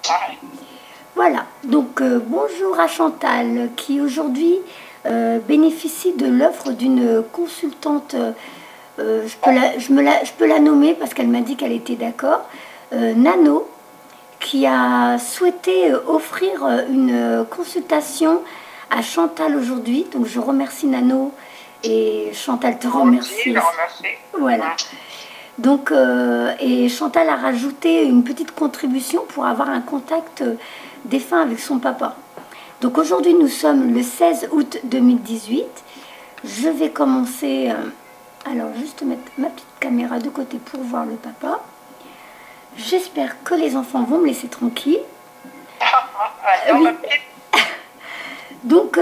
Ouais. Voilà, donc bonjour à Chantal qui aujourd'hui bénéficie de l'offre d'une consultante, je peux la nommer parce qu'elle m'a dit qu'elle était d'accord, Nano, qui a souhaité offrir une consultation à Chantal aujourd'hui. Donc je remercie Nano et Chantal te Moi aussi, remercie je aussi. remercie. Voilà. Ouais. Donc, et Chantal a rajouté une petite contribution pour avoir un contact défunt avec son papa. Donc aujourd'hui, nous sommes le 16 août 2018. Je vais commencer, alors juste mettre ma petite caméra de côté pour voir le papa. J'espère que les enfants vont me laisser tranquille. Attends, Oui. ma petite. Donc,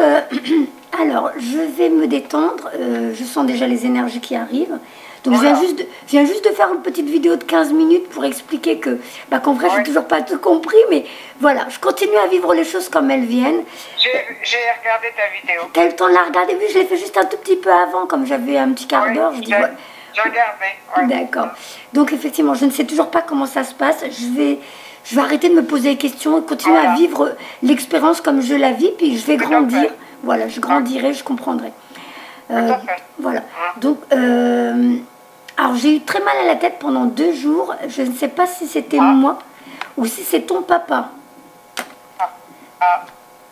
alors, je vais me détendre. Je sens déjà les énergies qui arrivent. Donc, Voilà. je viens juste de faire une petite vidéo de 15 minutes pour expliquer que, qu'en vrai, je n'ai Ouais. toujours pas tout compris. Mais voilà, je continue à vivre les choses comme elles viennent. J'ai regardé ta vidéo. Tu as eu le temps de la regarder? Oui, je l'ai fait juste un tout petit peu avant, comme j'avais un petit quart Oui, d'heure. Je dis, voilà. j'ai regardé. Ouais. D'accord. Donc, effectivement, je ne sais toujours pas comment ça se passe. Je vais arrêter de me poser des questions et continuer à Voilà. vivre l'expérience comme je la vis. Puis, je vais Tout à grandir. fait. Voilà, je grandirai, je comprendrai. Tout à fait. Voilà. Hein. Donc, alors j'ai eu très mal à la tête pendant 2 jours. Je ne sais pas si c'était Ah. moi ou si c'est ton papa. Ah,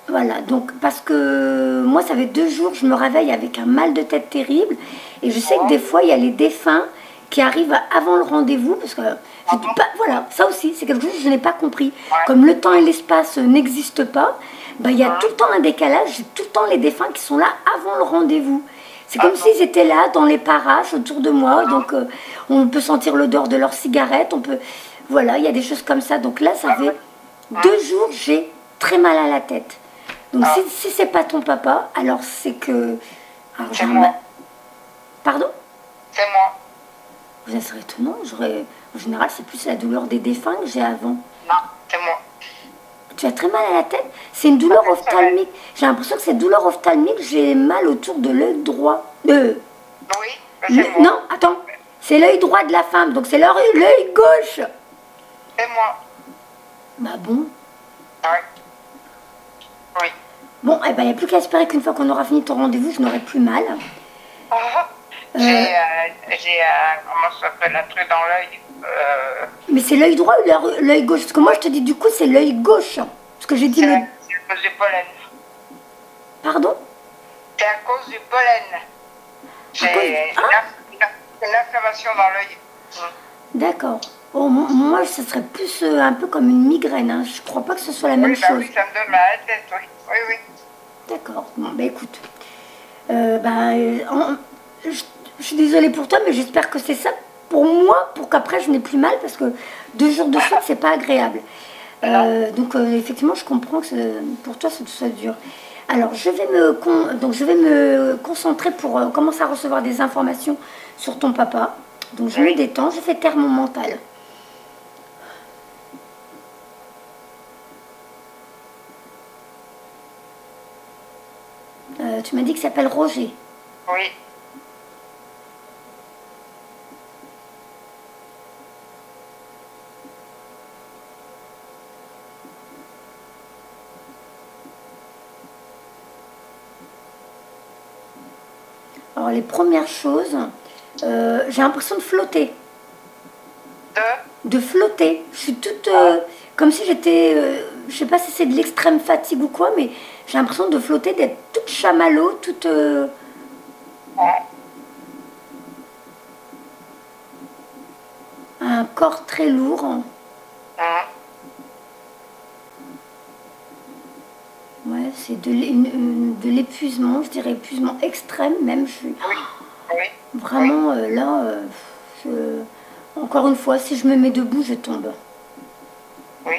Voilà, donc parce que moi, ça fait 2 jours, je me réveille avec un mal de tête terrible. Et je sais que des fois, il y a les défunts qui arrivent avant le rendez-vous. Parce que je dis pas, voilà, ça aussi, c'est quelque chose que je n'ai pas compris. Ouais. Comme le temps et l'espace n'existent pas, ben, il y a tout le temps un décalage. J'ai tout le temps les défunts qui sont là avant le rendez-vous. C'est comme s'ils étaient là, dans les parages, autour de moi. Donc, on peut sentir l'odeur de leur cigarette. On peut... Voilà, il y a des choses comme ça. Donc là, ça fait 2 jours, j'ai très mal à la tête. Donc, si c'est pas ton papa, alors c'est que... Alors, c'est moi. Pardon? C'est moi. Ça serait étonnant. En général, c'est plus la douleur des défunts que j'ai avant. Non, c'est moi. Tu as très mal à la tête? C'est une douleur ophtalmique. J'ai l'impression que cette douleur ophtalmique, j'ai mal autour de l'œil droit. Oui, mais c'est moi. Non, attends. C'est l'œil droit de la femme, donc c'est l'œil gauche. C'est moi. Bah bon. Oui. Oui. Bon, eh ben, il n'y a plus qu'à espérer qu'une fois qu'on aura fini ton rendez-vous, je n'aurai plus mal. Ah, j'ai comment ça s'appelle, un truc dans l'œil. Mais c'est l'œil droit ou l'œil gauche? Parce que moi, je te dis, du coup, c'est l'œil gauche. Parce que j'ai dit C'est le... à cause du pollen. Pardon? C'est à cause du pollen. J'ai une inflammation dans l'œil. D'accord. Oh, moi, ce serait plus un peu comme une migraine. Hein. Je crois pas que ce soit la même Oui, bah chose. oui, ça me donne mal à la tête, oui. Oui, oui. D'accord. Bon, bah écoute. Je suis désolée pour toi, mais j'espère que c'est ça pour moi, pour qu'après je n'ai plus mal, parce que 2 jours de suite, c'est pas agréable. Donc effectivement, je comprends que pour toi, ça dur. Alors, je vais me concentrer pour commencer à recevoir des informations sur ton papa. Donc, je me détends, je fais taire mon mental. Tu m'as dit qu'il s'appelle Roger. Oui. Alors, les premières choses, j'ai l'impression de flotter. De flotter. Je suis toute... comme si j'étais... je sais pas si c'est de l'extrême fatigue ou quoi, mais j'ai l'impression de flotter, d'être toute chamallow, toute... un corps très lourd. Ouais, c'est de l'épuisement, je dirais épuisement extrême même. Je suis vraiment là, encore une fois, si je me mets debout, je tombe. Oui.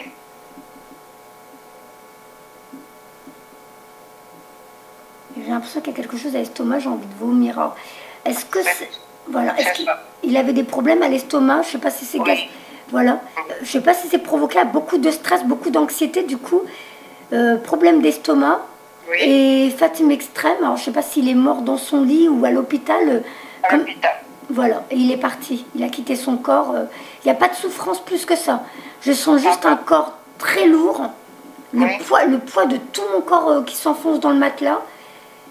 J'ai l'impression qu'il y a quelque chose à l'estomac, j'ai envie de vomir. Est-ce que voilà, est-ce qu'il avait des problèmes à l'estomac? Je sais pas si c'est voilà, je sais pas si c'est provoqué à beaucoup de stress, beaucoup d'anxiété, du coup, problème d'estomac et fatigue extrême. Alors je sais pas s'il est mort dans son lit ou à l'hôpital. À l'hôpital. Voilà, et il est parti, il a quitté son corps. Il n'y a pas de souffrance plus que ça. Je sens juste un corps très lourd. Oui. Le poids de tout mon corps qui s'enfonce dans le matelas.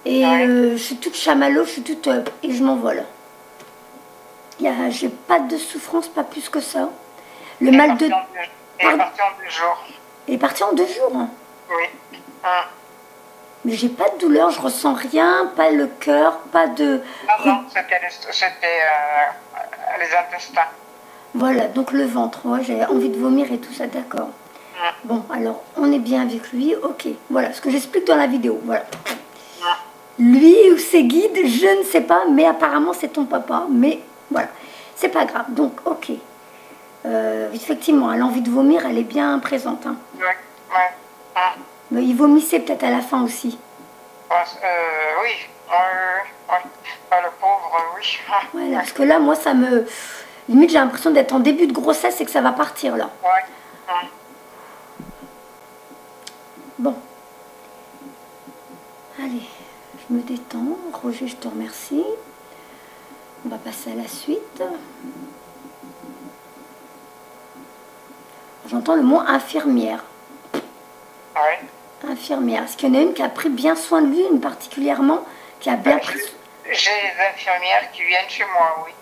Et Oui. je suis toute chamallow, je suis toute... et je m'envole. J'ai pas de souffrance, pas plus que ça. Le mal de... Il est parti en 2 jours. Il est parti en 2 jours. Oui. Mais j'ai pas de douleur, je ressens rien, pas le cœur, pas de... Non, c'était les intestins. Voilà, donc le ventre, moi j'ai envie de vomir et tout ça, d'accord. Bon, alors on est bien avec lui, ok. Voilà, ce que j'explique dans la vidéo, voilà. Lui ou ses guides, je ne sais pas, mais apparemment c'est ton papa, mais voilà, c'est pas grave, donc ok. Effectivement, l'envie de vomir, elle est bien présente. Hein. Oui. Mais il vomissait peut-être à la fin aussi. Oui. Le pauvre, oui. Voilà, parce que là, moi, ça me... Limite, j'ai l'impression d'être en début de grossesse et que ça va partir, là. Oui. Bon. Allez, je me détends. Roger, je te remercie. On va passer à la suite. J'entends le mot infirmière. Oui. Infirmière. Est-ce qu'il y en a une qui a pris bien soin de lui, une particulièrement, qui a bien pris... J'ai des infirmières qui viennent chez moi, oui.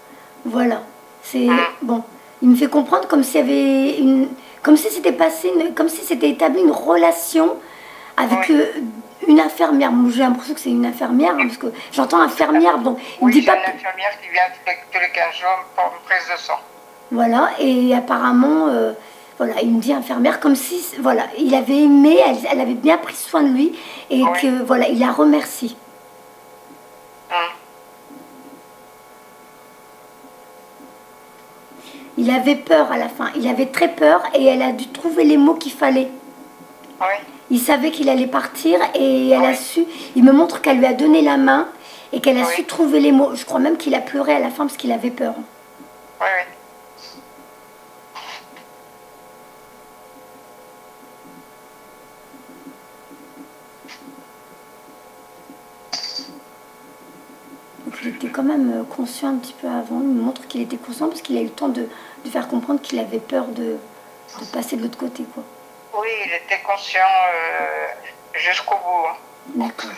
Voilà. C'est... Bon. Il me fait comprendre comme s'il y avait une... Comme si c'était passé... Comme si c'était établi une relation avec une infirmière. Moi, j'ai l'impression que c'est une infirmière, hein, parce que j'entends infirmière, donc... Il me dit pas... une infirmière qui vient tous les 15 jours pour une prise de sang. Voilà. Et apparemment... voilà, il me dit infirmière, comme si, voilà, il avait aimé, elle avait bien pris soin de lui, et que, voilà, il la remercie. Il avait peur à la fin, il avait très peur, et elle a dû trouver les mots qu'il fallait. Oui. Il savait qu'il allait partir, et elle a su, il me montre qu'elle lui a donné la main, et qu'elle a su trouver les mots. Je crois même qu'il a pleuré à la fin, parce qu'il avait peur. Oui. Il était quand même conscient un petit peu avant. Il me montre qu'il était conscient parce qu'il a eu le temps de faire comprendre qu'il avait peur de passer de l'autre côté, quoi. Oui, il était conscient jusqu'au bout. Hein. D'accord.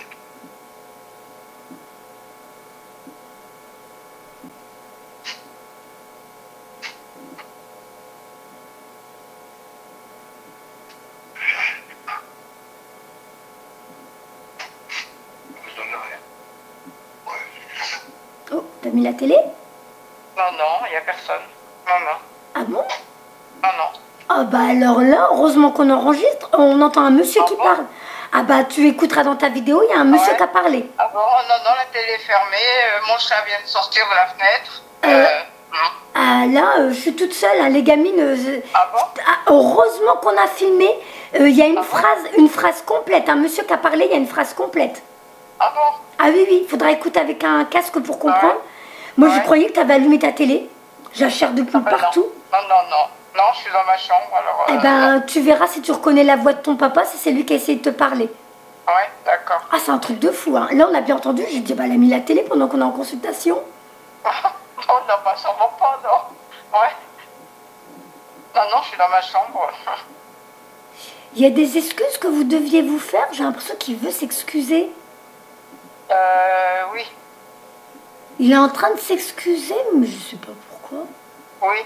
Oh, t'as mis la télé? Non, il n'y a personne. Non. Ah bon? Non. Ah bah alors là, heureusement qu'on enregistre, on entend un monsieur qui parle. Ah bah tu écouteras dans ta vidéo, il y a un monsieur qui a parlé. Ah bon? Non, la télé est fermée, mon chat vient de sortir de la fenêtre. Ah là, je suis toute seule, hein, les gamines... Ah bon? Heureusement qu'on a filmé, il y a une phrase complète, un monsieur qui a parlé, il y a une phrase complète. Ah bon? Ah oui, il faudra écouter avec un casque pour comprendre. Moi, je croyais que tu avais allumé ta télé. J'achère depuis partout. Non, je suis dans ma chambre, alors... Eh ben, tu verras si tu reconnais la voix de ton papa, si c'est lui qui a essayé de te parler. Ouais, d'accord. Ah, c'est un truc de fou, hein. Là, on a bien entendu, j'ai dit, bah, elle a mis la télé pendant qu'on est en consultation. Non, bah, sûrement pas, non. Ouais. Non, je suis dans ma chambre. Il y a des excuses que vous deviez vous faire. J'ai l'impression qu'il veut s'excuser. Oui. Il est en train de s'excuser, mais je sais pas pourquoi. Oui.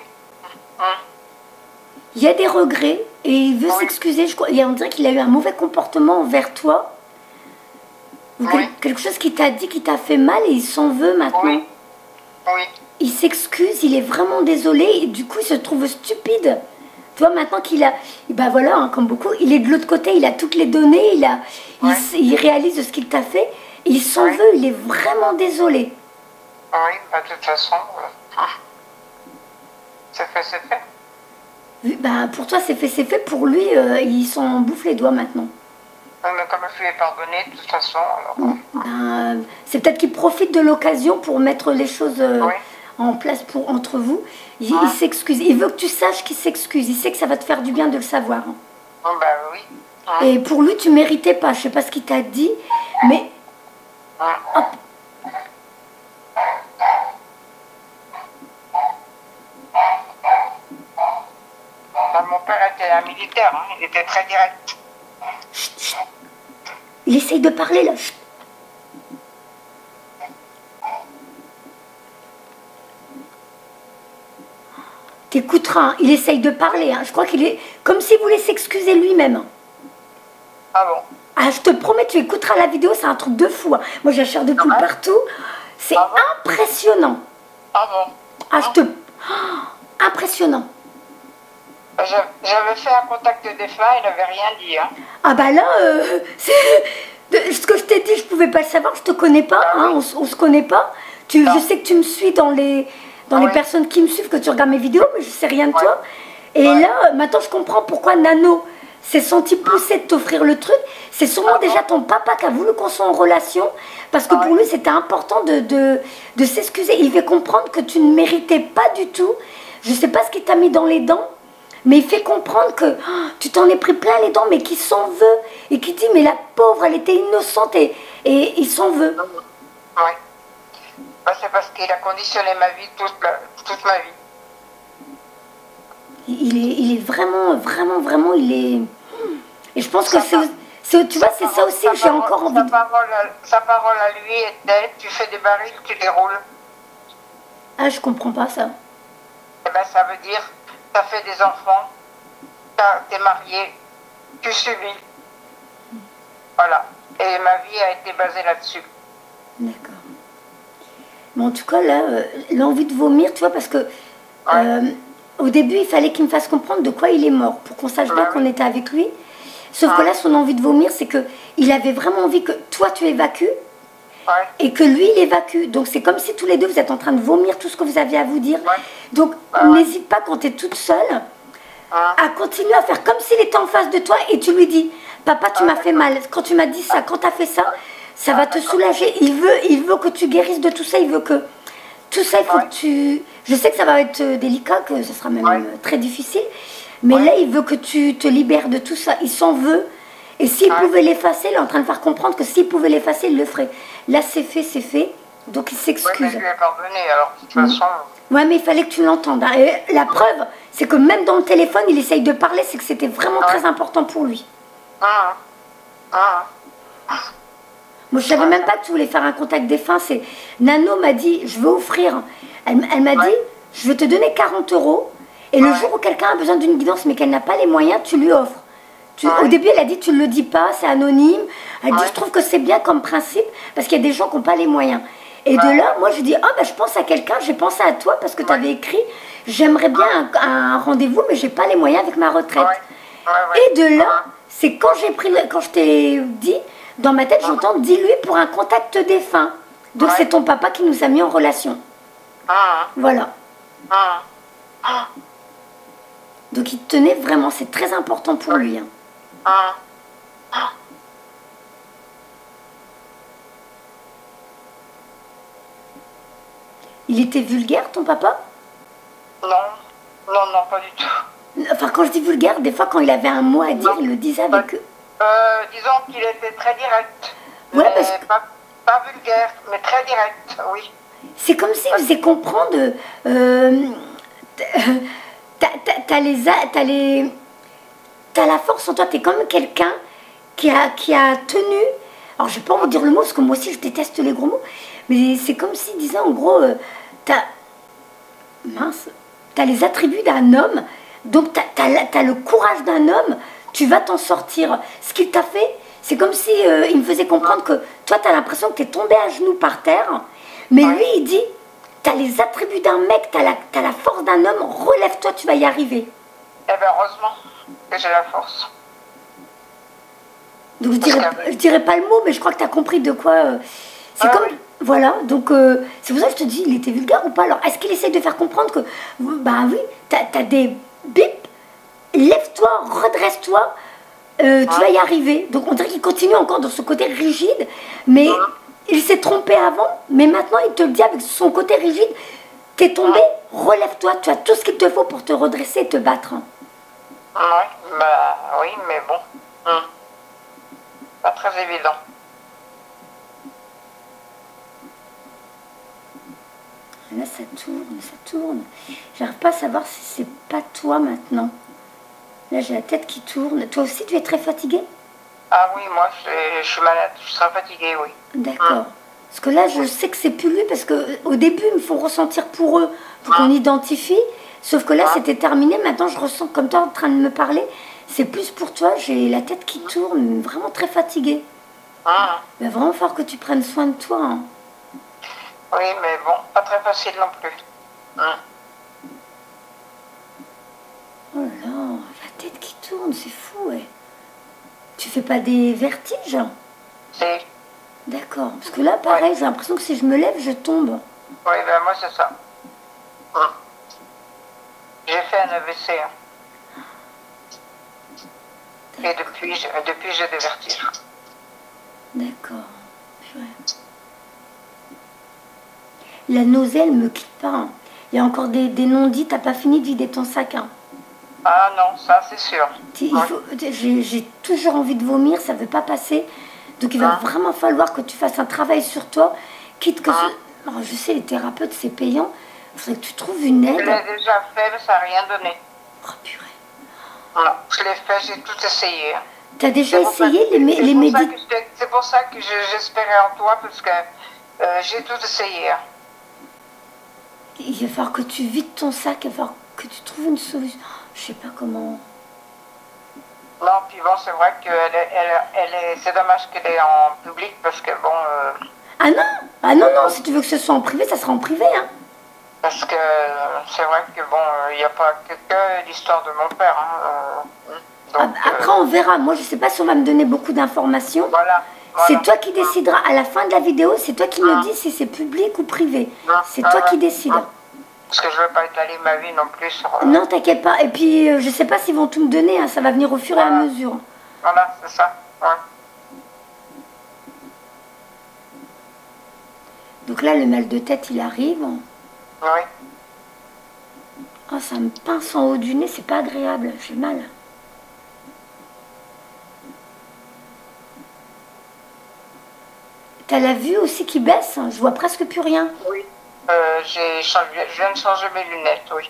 Il y a des regrets et il veut s'excuser. On dirait qu'il a eu un mauvais comportement envers toi. Quelque chose qui t'a dit, qui t'a fait mal et il s'en veut maintenant. Oui. Il s'excuse, il est vraiment désolé et du coup il se trouve stupide. Tu vois, maintenant qu'il a... Ben voilà, hein, comme beaucoup, il est de l'autre côté, il a toutes les données, il réalise ce qu'il t'a fait. Et il s'en veut, il est vraiment désolé. Oui, bah, de toute façon, c'est fait. Ben, pour toi c'est fait, pour lui, il s'en bouffe les doigts maintenant. Mais comme je lui ai pardonné, de toute façon, alors... Ben, c'est peut-être qu'il profite de l'occasion pour mettre les choses en place entre vous. Il s'excuse, il veut que tu saches qu'il s'excuse, il sait que ça va te faire du bien de le savoir. Bah oui. Et pour lui, tu méritais pas, je sais pas ce qu'il t'a dit, mais... Hop. Mon père c'est un militaire, hein. Il était très direct. Chut, chut. Il essaye de parler là. Chut. T'écouteras, hein. Il essaye de parler. Hein. Je crois qu'il est comme s'il voulait s'excuser lui-même. Ah bon? Ah, je te promets, tu écouteras la vidéo, c'est un truc de fou. Hein. Moi, j'ai la chair de poule partout. C'est impressionnant. Ah bon? Ah, impressionnant. J'avais fait un contact de défunt, il n'avait rien dit. Hein. Ah bah là, ce que je t'ai dit, je pouvais pas le savoir, je te connais pas, hein, on se connaît pas. Je sais que tu me suis dans les personnes qui me suivent, que tu regardes mes vidéos, mais je sais rien de toi. Et là, maintenant je comprends pourquoi Nano s'est senti poussé de t'offrir le truc. C'est sûrement déjà ton papa qui a voulu qu'on soit en relation, parce que pour lui c'était important de s'excuser. Il fait comprendre que tu ne méritais pas du tout. Je sais pas ce qu'il t'a mis dans les dents, mais il fait comprendre que tu t'en es pris plein les dents, mais qu'il s'en veut. Et qu'il dit, mais la pauvre, elle était innocente et il s'en veut. Oui. Bah, c'est parce qu'il a conditionné ma vie toute ma vie. Il est vraiment, vraiment, vraiment, il est... Et je pense que c'est, tu vois, c'est ça aussi que j'ai encore envie de... Sa parole à lui était, tu fais des barils, tu les roules. Ah, je comprends pas ça. Eh ben, ça veut dire, tu as fait des enfants, t'es marié, tu subis. Voilà. Et ma vie a été basée là-dessus. D'accord. Mais en tout cas, là, l'envie de vomir, tu vois, parce que au début, il fallait qu'il me fasse comprendre de quoi il est mort, pour qu'on sache bien qu'on était avec lui. Sauf que là, son envie de vomir, c'est qu'il avait vraiment envie que toi, tu évacues, et que lui, il évacue. Donc, c'est comme si tous les deux, vous êtes en train de vomir tout ce que vous aviez à vous dire. Donc, n'hésite pas, quand tu es toute seule, à continuer à faire comme s'il était en face de toi, et tu lui dis, papa, tu m'as fait mal. Quand tu m'as dit ça, quand tu as fait ça, ça va te soulager. Il veut que tu guérisses de tout ça. Il veut que tout ça, il faut que tu... Je sais que ça va être délicat, que ce sera même très difficile. Mais là, il veut que tu te libères de tout ça. Il s'en veut. Et s'il pouvait l'effacer, il est en train de faire comprendre que s'il pouvait l'effacer, il le ferait. Là, c'est fait, c'est fait. Donc, il s'excuse. Oui, mais je lui ai pardonné, alors, de toute façon... Ouais, mais il fallait que tu l'entendes. Hein. Et la preuve, c'est que même dans le téléphone, il essaye de parler, c'est que c'était vraiment très important pour lui. Moi, je savais même pas que tu voulais faire un contact défunt. Nano m'a dit, je veux offrir. Elle m'a dit, je vais te donner 40 €. Et le jour où quelqu'un a besoin d'une guidance, mais qu'elle n'a pas les moyens, tu lui offres. Au début, elle a dit, tu ne le dis pas, c'est anonyme. Elle dit, je trouve que c'est bien comme principe, parce qu'il y a des gens qui n'ont pas les moyens. Et de là, moi, je dis, ah, ben, je pense à quelqu'un, j'ai pensé à toi, parce que tu avais écrit, j'aimerais bien un rendez-vous, mais j'ai pas les moyens avec ma retraite. Et de là, c'est quand je t'ai dit, dans ma tête, j'entends, dis-lui pour un contact défunt. Donc, c'est ton papa qui nous a mis en relation. Voilà. Donc, il tenait vraiment, c'est très important pour lui. Hein. Il était vulgaire, ton papa? Non, pas du tout. Enfin, quand je dis vulgaire, des fois, quand il avait un mot à dire, il le disait avec eux. Disons qu'il était très direct. Ouais, parce que... pas vulgaire, mais très direct, oui. C'est comme s'il faisait comprendre... T'as la force en toi, t'es comme quelqu'un qui a tenu... Alors, je vais pas envie de dire le mot, parce que moi aussi, je déteste les gros mots. Mais c'est comme s'il disait, en gros, t'as les attributs d'un homme, donc t'as le courage d'un homme, tu vas t'en sortir. Ce qu'il t'a fait, c'est comme si il me faisait comprendre que toi, t'as l'impression que t'es tombé à genoux par terre, mais lui, il dit, t'as les attributs d'un mec, t'as la force d'un homme, relève-toi, tu vas y arriver. Eh bien, heureusement que j'ai la force. Donc, je dirais pas le mot, mais je crois que t'as compris de quoi... c'est comme... Oui. Voilà, donc c'est pour ça que je te dis, il était vulgaire ou pas? Alors, est-ce qu'il essaie de faire comprendre que, bah oui, t'as des bips, lève-toi, redresse-toi, tu vas y arriver. Donc, on dirait qu'il continue encore dans ce côté rigide, mais il s'est trompé avant, mais maintenant, il te le dit avec son côté rigide, t'es tombé, relève-toi, tu as tout ce qu'il te faut pour te redresser et te battre. Oui, mais bon, pas très évident. Là, ça tourne. J'arrive pas à savoir si c'est pas toi maintenant. Là, j'ai la tête qui tourne. Toi aussi, tu es très fatiguée? Ah oui, moi, je suis malade, je serai fatiguée, oui. D'accord. Parce que là, je sais que c'est plus lui, parce qu'au début, ils me font ressentir pour eux, pour qu'on identifie. Sauf que là, c'était terminé. Maintenant, je ressens comme toi en train de me parler. C'est plus pour toi. J'ai la tête qui tourne, vraiment très fatiguée. Il va vraiment falloir que tu prennes soin de toi. Hein. Oui, mais bon, pas très facile non plus. Oh là là, la tête qui tourne, c'est fou, ouais. Tu fais pas des vertiges? Si. D'accord. Parce que là, pareil, j'ai l'impression que si je me lève, je tombe. Oui, ben moi, c'est ça. J'ai fait un AVC. Hein. Et depuis, j'ai des vertiges. D'accord. Purée. La nausée, elle me quitte pas. Hein. Il y a encore des non-dits, t'as pas fini de vider ton sac. Hein. Ah non, ça c'est sûr. J'ai toujours envie de vomir, ça ne veut pas passer. Donc il va vraiment falloir que tu fasses un travail sur toi, quitte que alors, je sais, les thérapeutes, c'est payant. Il faudrait que tu trouves une aide. Je l'ai déjà fait, mais ça n'a rien donné. Oh purée. Non, je l'ai fait, j'ai tout essayé. Tu as déjà essayé les médicaments? C'est pour ça que j'espérais en toi, parce que j'ai tout essayé. Il va falloir que tu vides ton sac, il va falloir que tu trouves une solution. Je sais pas comment. Non, puis bon, c'est vrai que c'est dommage qu'elle est en public, parce que bon... Ah non, non, si tu veux que ce soit en privé, ça sera en privé, hein. Parce que c'est vrai que bon, il n'y a pas que l'histoire de mon père. Hein, donc, après, on verra. Moi, je sais pas si on va me donner beaucoup d'informations. Voilà. C'est toi qui décideras. À la fin de la vidéo, c'est toi qui me dis si c'est public ou privé. C'est toi qui décides. Parce que je ne veux pas étaler ma vie non plus sur... Non, t'inquiète pas. Et puis, je sais pas s'ils vont tout me donner. Hein. Ça va venir au fur et à mesure. Voilà, c'est ça. Ouais. Donc là, le mal de tête, il arrive. Oui. Oh, ça me pince en haut du nez. C'est pas agréable. J'ai mal. T'as la vue aussi qui baisse. Je vois presque plus rien. Oui. Je viens de changer mes lunettes, oui.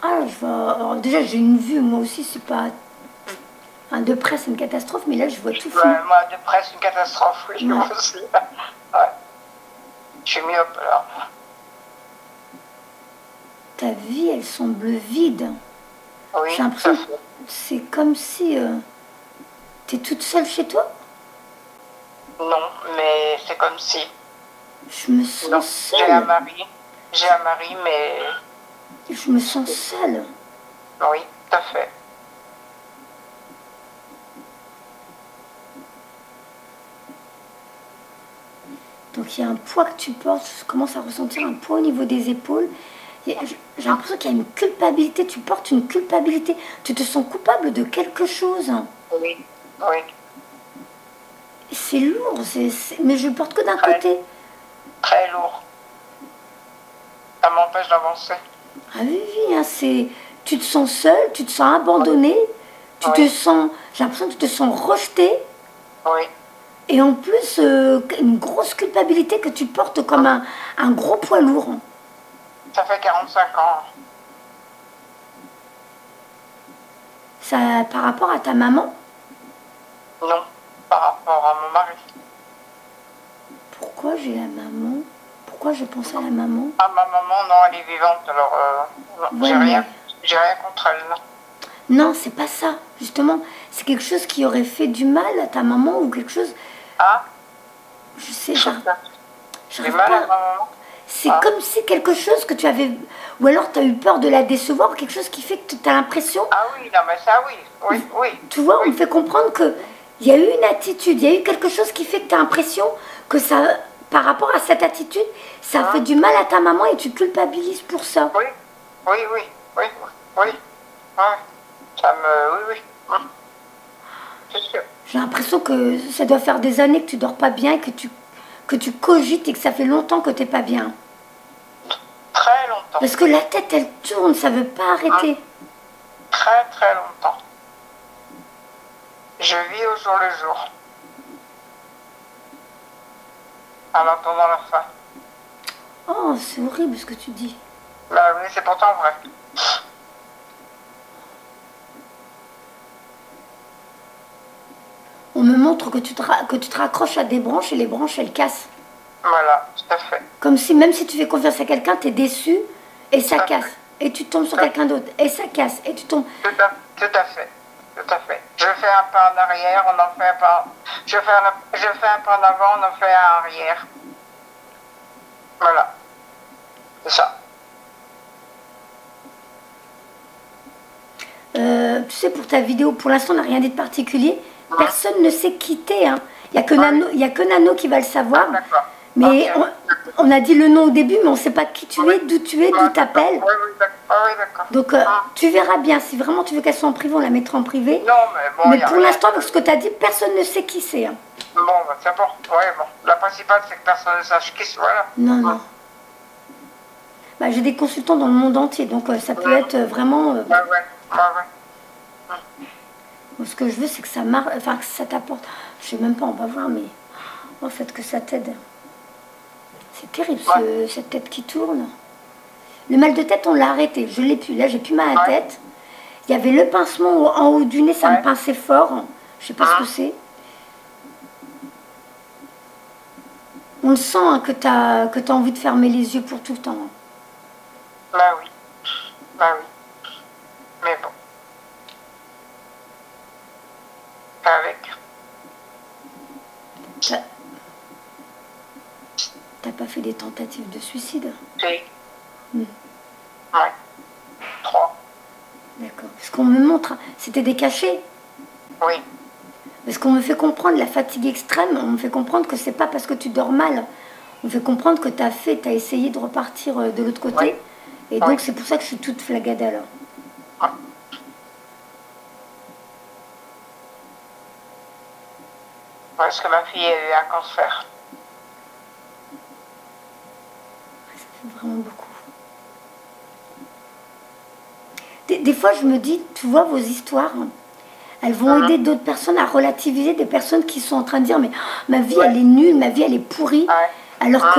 Ah, je vois. Alors, déjà, j'ai une vue. Moi aussi, c'est pas... Enfin, de près, c'est une catastrophe. Mais là, je vois tout flou. Moi, de près, c'est une catastrophe, oui. Moi aussi. Ouais. Je suis myope, alors. Ta vie, elle semble vide. Oui, j'ai l'impression que c'est comme si... T'es toute seule chez toi? Non, mais c'est comme si... Je me sens seule. J'ai un mari, mais... Je me sens seule. Oui, tout à fait. Donc il y a un poids que tu portes, je commence à ressentir un poids au niveau des épaules. J'ai l'impression qu'il y a une culpabilité, tu portes une culpabilité. Tu te sens coupable de quelque chose. Oui, oui. C'est lourd, mais je le porte que d'un côté. Très lourd. Ça m'empêche d'avancer. Ah oui, oui, hein, tu te sens seule, tu te sens abandonnée, tu te sens, j'ai l'impression que tu te sens rejetée. Oui. Et en plus, une grosse culpabilité que tu portes comme un gros poids lourd. Ça fait 45 ans. Ça, par rapport à ta maman? Non, par rapport à mon mari. Pourquoi j'ai la maman? Pourquoi je pense à la maman? Ah, ma maman, non, elle est vivante, alors j'ai rien contre elle. Non, c'est pas ça, justement. C'est quelque chose qui aurait fait du mal à ta maman ou quelque chose... Ah? Je sais, du mal à ma maman? C'est comme si quelque chose que tu avais... Ou alors tu as eu peur de la décevoir, quelque chose qui fait que tu as l'impression... Ah oui, non mais ça oui, oui, oui. Tu vois, on me fait comprendre qu'il y a eu une attitude, il y a eu quelque chose qui fait que tu as l'impression que ça... Par rapport à cette attitude, ça fait du mal à ta maman et tu culpabilises pour ça. Oui, oui, oui, oui, oui. Ça me... Oui, oui. C'est sûr. J'ai l'impression que ça doit faire des années que tu dors pas bien, que tu cogites et que ça fait longtemps que t'es pas bien. Très longtemps. Parce que la tête, elle tourne, ça veut pas arrêter. Très, très longtemps. Je vis au jour le jour. En attendant la fin. Oh, c'est horrible ce que tu dis. Bah oui, c'est pourtant vrai. me montre que que tu te raccroches à des branches et les branches, elles cassent. Voilà, tout à fait. Comme si, même si tu fais confiance à quelqu'un, tu es déçu et ça Tout à casse. fait. Et tu tombes sur quelqu'un d'autre et ça casse. Et tu tombes. Tout à fait. Tout à fait. Je fais un pas en arrière, on en fait un pas. Je fais un pas en avant, on en fait un arrière. Voilà. C'est ça. Tu sais, pour ta vidéo, pour l'instant, on n'a rien dit de particulier. Personne ne sait qui t'es. Hein. Il n'y a que Nano qui va le savoir. D'accord. Mais Ok. on a dit le nom au début, mais on ne sait pas qui tu es, d'où tu es, d'où Ouais, t'appelles. Oui, oui, d'accord. Ah, oui, d'accord. Donc, tu verras bien. Si vraiment tu veux qu'elle soit en privé, on la mettra en privé. Non, mais bon, Mais y a pour rien. l'instant, avec ce que tu as dit, personne ne sait qui c'est. Hein. Bon, bah, c'est bon. Oui, bon. La principale, c'est que personne ne sache qui c'est. Voilà. Non, non. Bah, j'ai des consultants dans le monde entier, donc ça peut être vraiment... Ouais, ouais. Ouais, ouais. Ce que je veux, c'est que ça marche, enfin que ça t'apporte. Je sais même pas, on va voir, mais en fait que ça t'aide. C'est terrible, cette tête qui tourne. Le mal de tête, on l'a arrêté. Je l'ai plus. Là, j'ai plus mal à la tête. Il y avait le pincement en haut du nez, ça me pinçait fort. Je sais pas ce que c'est. On le sent hein, que t'as envie de fermer les yeux pour tout le temps. Hein. Bah oui. Bah oui. Mais bon. Pas avec. T'as pas fait des tentatives de suicide? Si. Mm. Ouais. 3. D'accord. Parce qu'on me montre, c'était des cachets. Oui. Parce qu'on me fait comprendre la fatigue extrême, on me fait comprendre que c'est pas parce que tu dors mal. On me fait comprendre que tu as essayé de repartir de l'autre côté. Oui. Et donc c'est pour ça que je suis toute flagada là. Ouais. Parce que ma fille a eu un cancer. Ça fait vraiment beaucoup. Des fois je me dis, tu vois vos histoires, elles vont aider d'autres personnes à relativiser, des personnes qui sont en train de dire mais ma vie elle est nulle, ma vie elle est pourrie. Alors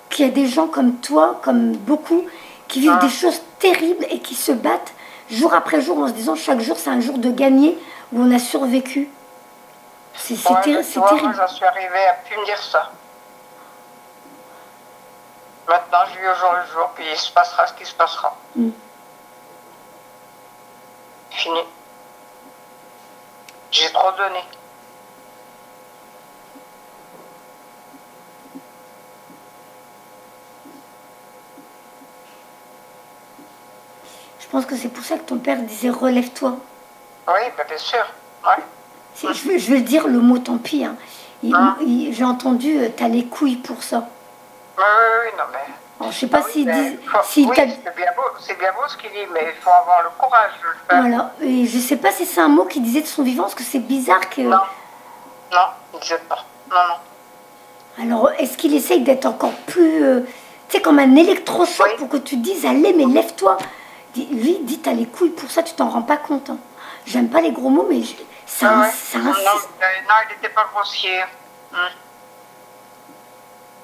qu'il y a des gens comme toi, comme beaucoup, qui vivent des choses terribles et qui se battent jour après jour en se disant chaque jour c'est un jour de gagner où on a survécu. C'est terrible. Moi j'en suis arrivée à plus me dire ça. Maintenant je vis au jour le jour, puis il se passera ce qui se passera. Mm. Fini. J'ai trop donné. Je pense que c'est pour ça que ton père disait relève-toi. Oui, bah bien sûr. Ouais. Je vais le dire le mot, tant pis. Hein. J'ai entendu, t'as les couilles pour ça. Oui, non mais... Alors, je sais pas s'il dit... Oui, c'est bien beau ce qu'il dit, mais il faut avoir le courage de le faire. Voilà, et je sais pas si c'est un mot qu'il disait de son vivant, parce que c'est bizarre que... Non, il disait pas. Non. Alors, est-ce qu'il essaye d'être encore plus... tu sais, comme un électrochoc pour que tu te dises, allez, mais lève-toi. Lui, il dit, t'as les couilles pour ça, tu t'en rends pas compte. Hein. J'aime pas les gros mots, mais ça insiste. Non, il n'était pas grossier.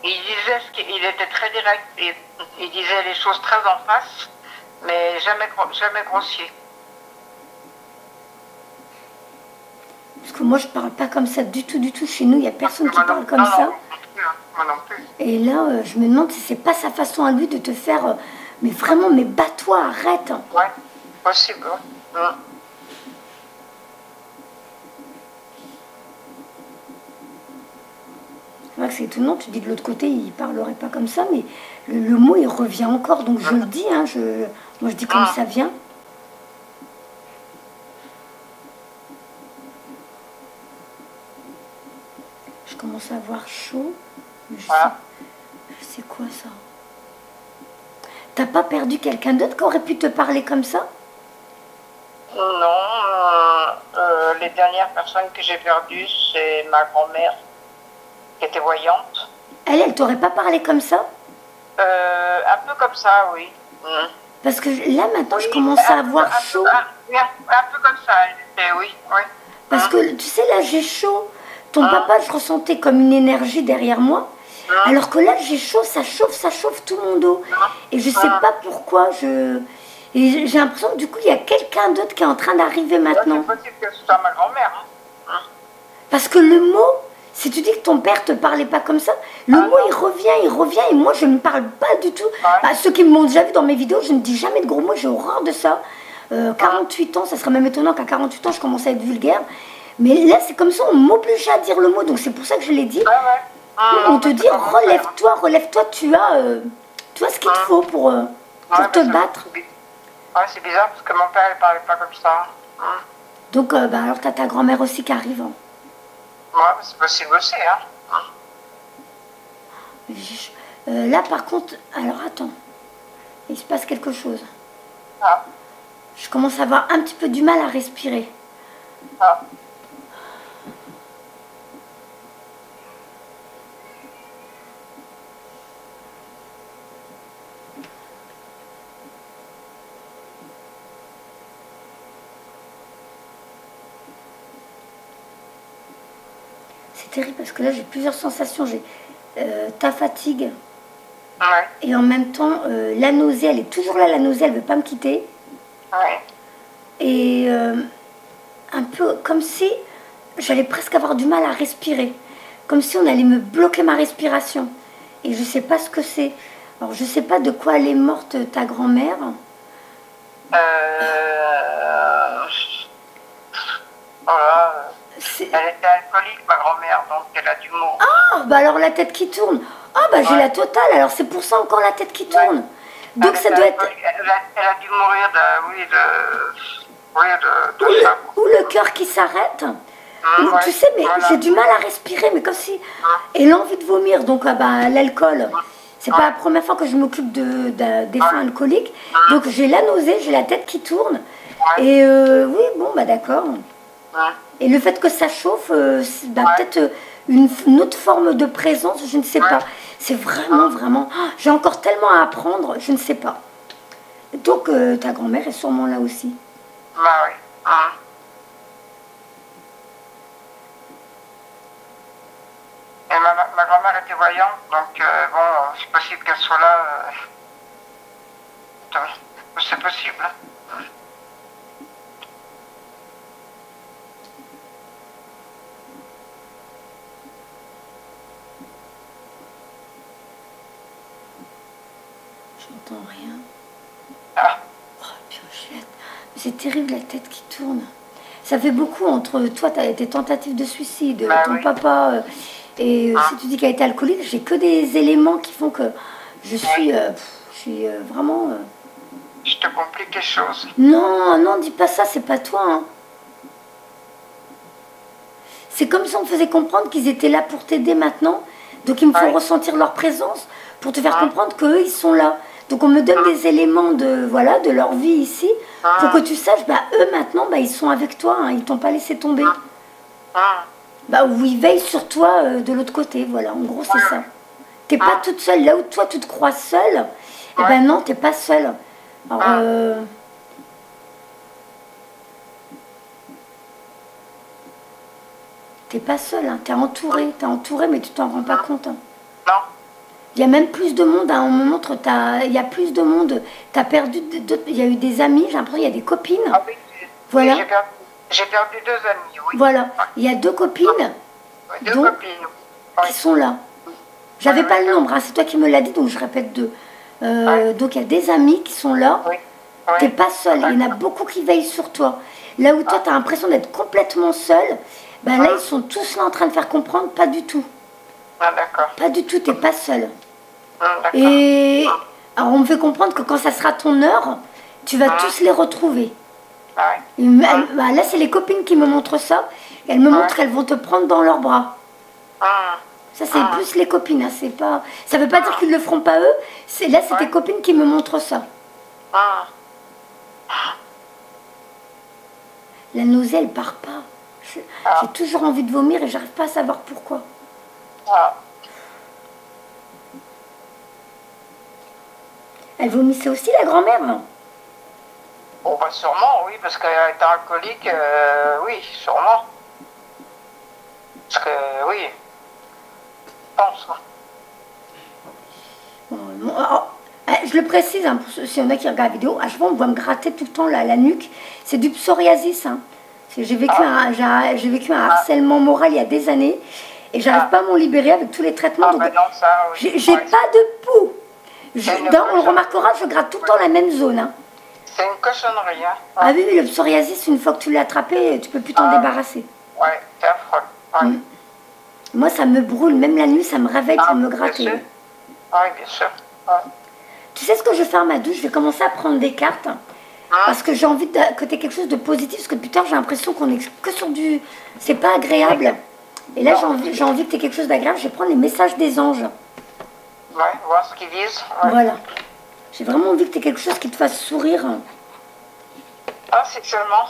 Il était très direct, il disait les choses très en face, mais jamais grossier. Parce que moi, je parle pas comme ça du tout. Chez nous, il n'y a personne qui parle comme ça. Moi non plus. Et là, je me demande si c'est pas sa façon à lui de te faire... mais vraiment, mais bats-toi, arrête. Ouais, possible. C'est vrai que c'est étonnant, tu dis de l'autre côté, il parlerait pas comme ça, mais le mot, il revient encore. Donc je le dis, hein, moi je dis comme ça vient. Je commence à avoir chaud. Mais je sais quoi ça. T'as pas perdu quelqu'un d'autre qui aurait pu te parler comme ça? Non, les dernières personnes que j'ai perdues, c'est ma grand-mère, qui était voyante. Elle t'aurait pas parlé comme ça? Un peu comme ça, oui. Parce que là, maintenant, je commence à avoir chaud. Un peu comme ça, elle était, oui. Parce que, tu sais, là, j'ai chaud. Ton papa, je ressentais comme une énergie derrière moi. Alors que là, j'ai chaud, ça chauffe tout mon dos. Et je sais pas pourquoi, et j'ai l'impression que du coup, il y a quelqu'un d'autre qui est en train d'arriver maintenant. C'est possible que ce soit ma grand-mère. Parce que le mot, si tu dis que ton père te parlait pas comme ça, le mot il revient, et moi je ne parle pas du tout. Bah, ceux qui m'ont déjà vu dans mes vidéos, je ne dis jamais de gros mots, j'ai horreur de ça. 48 ans, ça serait même étonnant qu'à 48 ans je commence à être vulgaire. Mais là c'est comme ça, on m'oblige à dire le mot, donc c'est pour ça que je l'ai dit. On te dit relève-toi, tu as ce qu'il te faut pour te battre. Ouais, c'est bizarre parce que mon père il parlait pas comme ça. Donc bah, alors t'as ta grand-mère aussi qui arrive. Hein. Ouais, c'est possible aussi, hein. Là par contre, alors attends, il se passe quelque chose. Ah. Je commence à avoir un petit peu du mal à respirer. Ah. C'est terrible parce que là j'ai plusieurs sensations. J'ai ta fatigue Ouais. et en même temps la nausée, elle est toujours là, la nausée, elle veut pas me quitter. Ouais. Et un peu comme si j'allais presque avoir du mal à respirer. Comme si on allait me bloquer ma respiration. Et je sais pas ce que c'est. Alors je sais pas de quoi elle est morte ta grand-mère. Voilà. Elle était alcoolique, ma grand-mère, donc elle a du mot. Ah, bah alors la tête qui tourne. Ah, bah j'ai la totale, alors c'est pour ça encore la tête qui tourne. Donc ça doit être... Elle a dû mourir de ça. Ou le cœur qui s'arrête. Ouais, tu sais, mais voilà. j'ai du mal à respirer, mais comme si... Et l'envie de vomir, donc bah, l'alcool. C'est pas la première fois que je m'occupe des fins alcooliques. Donc j'ai la nausée, j'ai la tête qui tourne. Et oui, bon, bah d'accord. Et le fait que ça chauffe, bah, peut-être une autre forme de présence, je ne sais pas. C'est vraiment, vraiment... Oh, j'ai encore tellement à apprendre, je ne sais pas. Donc ta grand-mère est sûrement là aussi. Bah oui. Et ma grand-mère était voyante, donc bon, c'est possible qu'elle soit là. C'est possible. J'entends rien. Ah. Oh, piochette. C'est terrible la tête qui tourne. Ça fait beaucoup entre toi, tu as été tentative de suicide, Bah ton oui. papa, et si tu dis qu'elle a été alcoolique, j'ai que des éléments qui font que je suis, vraiment... Je te complique les choses. Non, non, dis pas ça, c'est pas toi. Hein. C'est comme si on faisait comprendre qu'ils étaient là pour t'aider maintenant. Donc il me faut ressentir leur présence pour te faire comprendre qu'eux, ils sont là. Donc on me donne des éléments de, voilà, de leur vie ici pour que tu saches, bah, eux maintenant, bah, ils sont avec toi, hein, ils t'ont pas laissé tomber. Bah, ou ils veillent sur toi de l'autre côté, voilà, en gros c'est ça. T'es pas toute seule, là où toi tu te crois seule, et ben non, t'es pas seule. Alors, t'es pas seule, hein, t'es entourée, mais tu t'en rends pas compte. Hein. Non. Il y a même plus de monde, hein, on me montre, il y a plus de monde, t'as perdu, il y a eu des amis, j'ai l'impression qu'il y a des copines. Ah oui, voilà. J'ai perdu 2 amis, oui. Voilà, il y a 2 copines Deux copines qui sont là. J'avais pas le nombre, hein, c'est toi qui me l'as dit, donc je répète 2. Donc il y a des amis qui sont là, t'es pas seule, il y en a beaucoup qui veillent sur toi. Là où toi, tu as l'impression d'être complètement seule, ben là, ils sont tous là en train de faire comprendre, pas du tout. Ah, d'accord. Pas du tout, t'es pas seule. D'accord. Et alors, on me fait comprendre que quand ça sera ton heure, tu vas tous les retrouver. Bah, là, c'est les copines qui me montrent ça. Elles me montrent qu'elles vont te prendre dans leurs bras. Ça, c'est plus les copines. Hein, c'est pas... Ça veut pas dire qu'ils le feront pas eux. Là, c'est tes copines qui me montrent ça. La nausée, elle part pas. J'ai toujours envie de vomir et j'arrive pas à savoir pourquoi. Elle vomissait aussi, la grand-mère? Oh, bah sûrement, oui, parce qu'elle était alcoolique, oui, sûrement. Parce que, oui, je pense. Je le précise, hein, pour s'il y en a qui regardent la vidéo, à chaque fois on voit me gratter tout le temps la nuque. C'est du psoriasis. Hein. J'ai vécu, j'ai vécu un harcèlement moral il y a des années et j'arrive pas à m'en libérer avec tous les traitements. Donc, ben non, ça, oui. j'ai pas de peau. On le remarquera, je gratte tout le temps la même zone. Hein. C'est une cochonnerie. Hein. Ah oui, le psoriasis, une fois que tu l'as attrapé, tu peux plus t'en débarrasser. Ouais, c'est affreux. Ouais. Moi, ça me brûle, même la nuit, ça me réveille, ça me gratte. Oui, bien sûr. Ouais. Tu sais ce que je vais faire à ma douche? Je vais commencer à prendre des cartes. Parce que j'ai envie que tu aies quelque chose de positif. Parce que plus tard, j'ai l'impression qu'on est que sur du... C'est pas agréable. Et là, j'ai envie que tu aies quelque chose d'agréable. Je vais prendre les messages des anges. Ouais, voir ce qu'ils disent. Ouais. Voilà. J'ai vraiment envie que tu aies quelque chose qui te fasse sourire. Ah, sexuellement.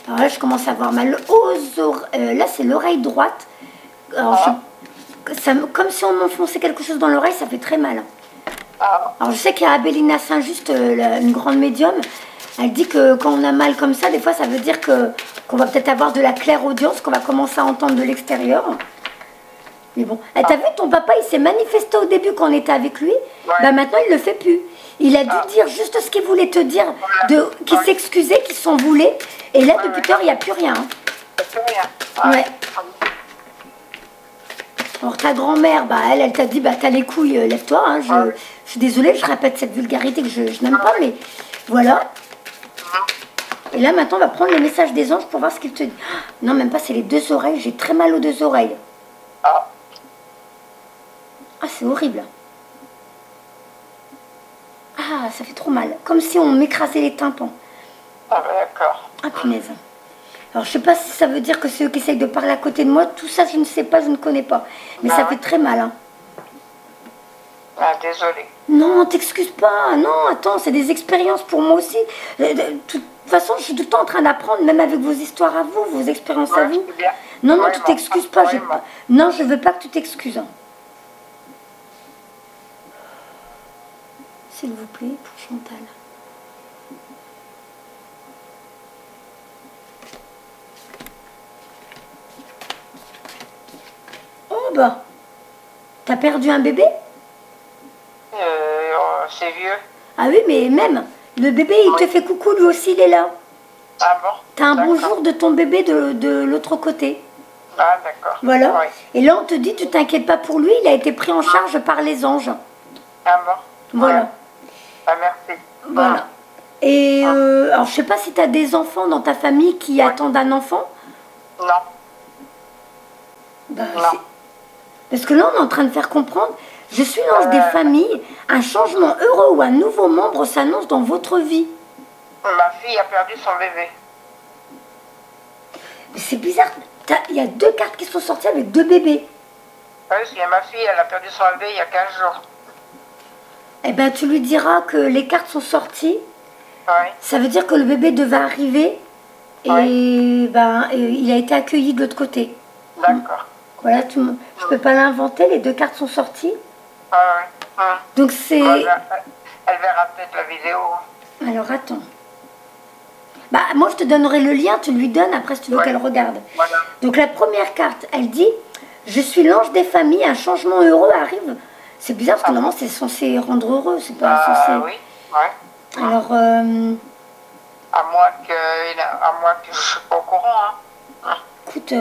Alors là, je commence à avoir mal aux oreilles. Là, c'est l'oreille droite. Alors, comme si on m'enfonçait quelque chose dans l'oreille, ça fait très mal. Alors, je sais qu'il y a Abélina Saint-Just, une grande médium. Elle dit que quand on a mal comme ça, des fois, ça veut dire qu'on va peut-être avoir de la clairaudience, qu'on va commencer à entendre de l'extérieur. Mais bon, t'as vu, ton papa, il s'est manifesté au début quand on était avec lui. Bah, maintenant, il le fait plus. Il a dû dire juste ce qu'il voulait te dire, qu'il s'excusait, qu'il s'en voulait. Et là, depuis tard, il n'y a plus rien. Il n'y a plus rien. Ouais. Alors ta grand-mère, bah, elle t'a dit, bah, t'as les couilles, lève-toi. Hein, je suis désolée, je répète cette vulgarité que je n'aime pas, mais voilà. Et là, maintenant, on va prendre le message des anges pour voir ce qu'ils te disent. Non, même pas, c'est les deux oreilles. J'ai très mal aux deux oreilles. Ah, c'est horrible. Ah, ça fait trop mal. Comme si on m'écrasait les tympans. Ah, ben d'accord. Ah, punaise. Alors, je sais pas si ça veut dire que c'est eux qui essayent de parler à côté de moi. Tout ça, je ne sais pas, je ne connais pas. Mais ça fait très mal. Hein. Ah, désolée. Non, t'excuses pas. Non, attends, c'est des expériences pour moi aussi. De toute façon, je suis tout le temps en train d'apprendre, même avec vos histoires à vous, vos expériences à vous. Non, non, tu t'excuses pas. Non, je veux pas que tu t'excuses. Hein. S'il vous plaît, pour Chantal. Oh bah, t'as perdu un bébé? C'est vieux. Ah oui, mais même, le bébé, il te fait coucou, lui aussi, il est là. Ah bon? T'as un bonjour de ton bébé de l'autre côté. Ah d'accord. Voilà. Ouais. Et là, on te dit, tu t'inquiètes pas pour lui, il a été pris en charge par les anges. Ah bon? Voilà. Ouais. Ah merci. Voilà. Et alors, je sais pas si tu as des enfants dans ta famille qui attendent un enfant. Non. Bah, non. Parce que là, on est en train de faire comprendre, je suis l'ange des familles, un changement heureux ou un nouveau membre s'annonce dans votre vie. Ma fille a perdu son bébé. C'est bizarre, il y a deux cartes qui sont sorties avec deux bébés. Oui, ma fille, elle a perdu son bébé il y a 15 jours. Eh bien, tu lui diras que les cartes sont sorties. Oui. Ça veut dire que le bébé devait arriver et ben, il a été accueilli de l'autre côté. D'accord. Voilà, je ne peux pas l'inventer, les deux cartes sont sorties. Ah oui. Donc c'est... Elle verra peut-être la vidéo. Alors attends. Bah moi je te donnerai le lien, tu lui donnes après si tu veux qu'elle regarde. Voilà. Donc la première carte, elle dit « Je suis l'ange des familles, un changement heureux arrive. » C'est bizarre parce que normalement c'est censé rendre heureux, c'est pas censé... Oui, ouais. Alors... À moins que je ne suis pas au courant. Hein. Écoute...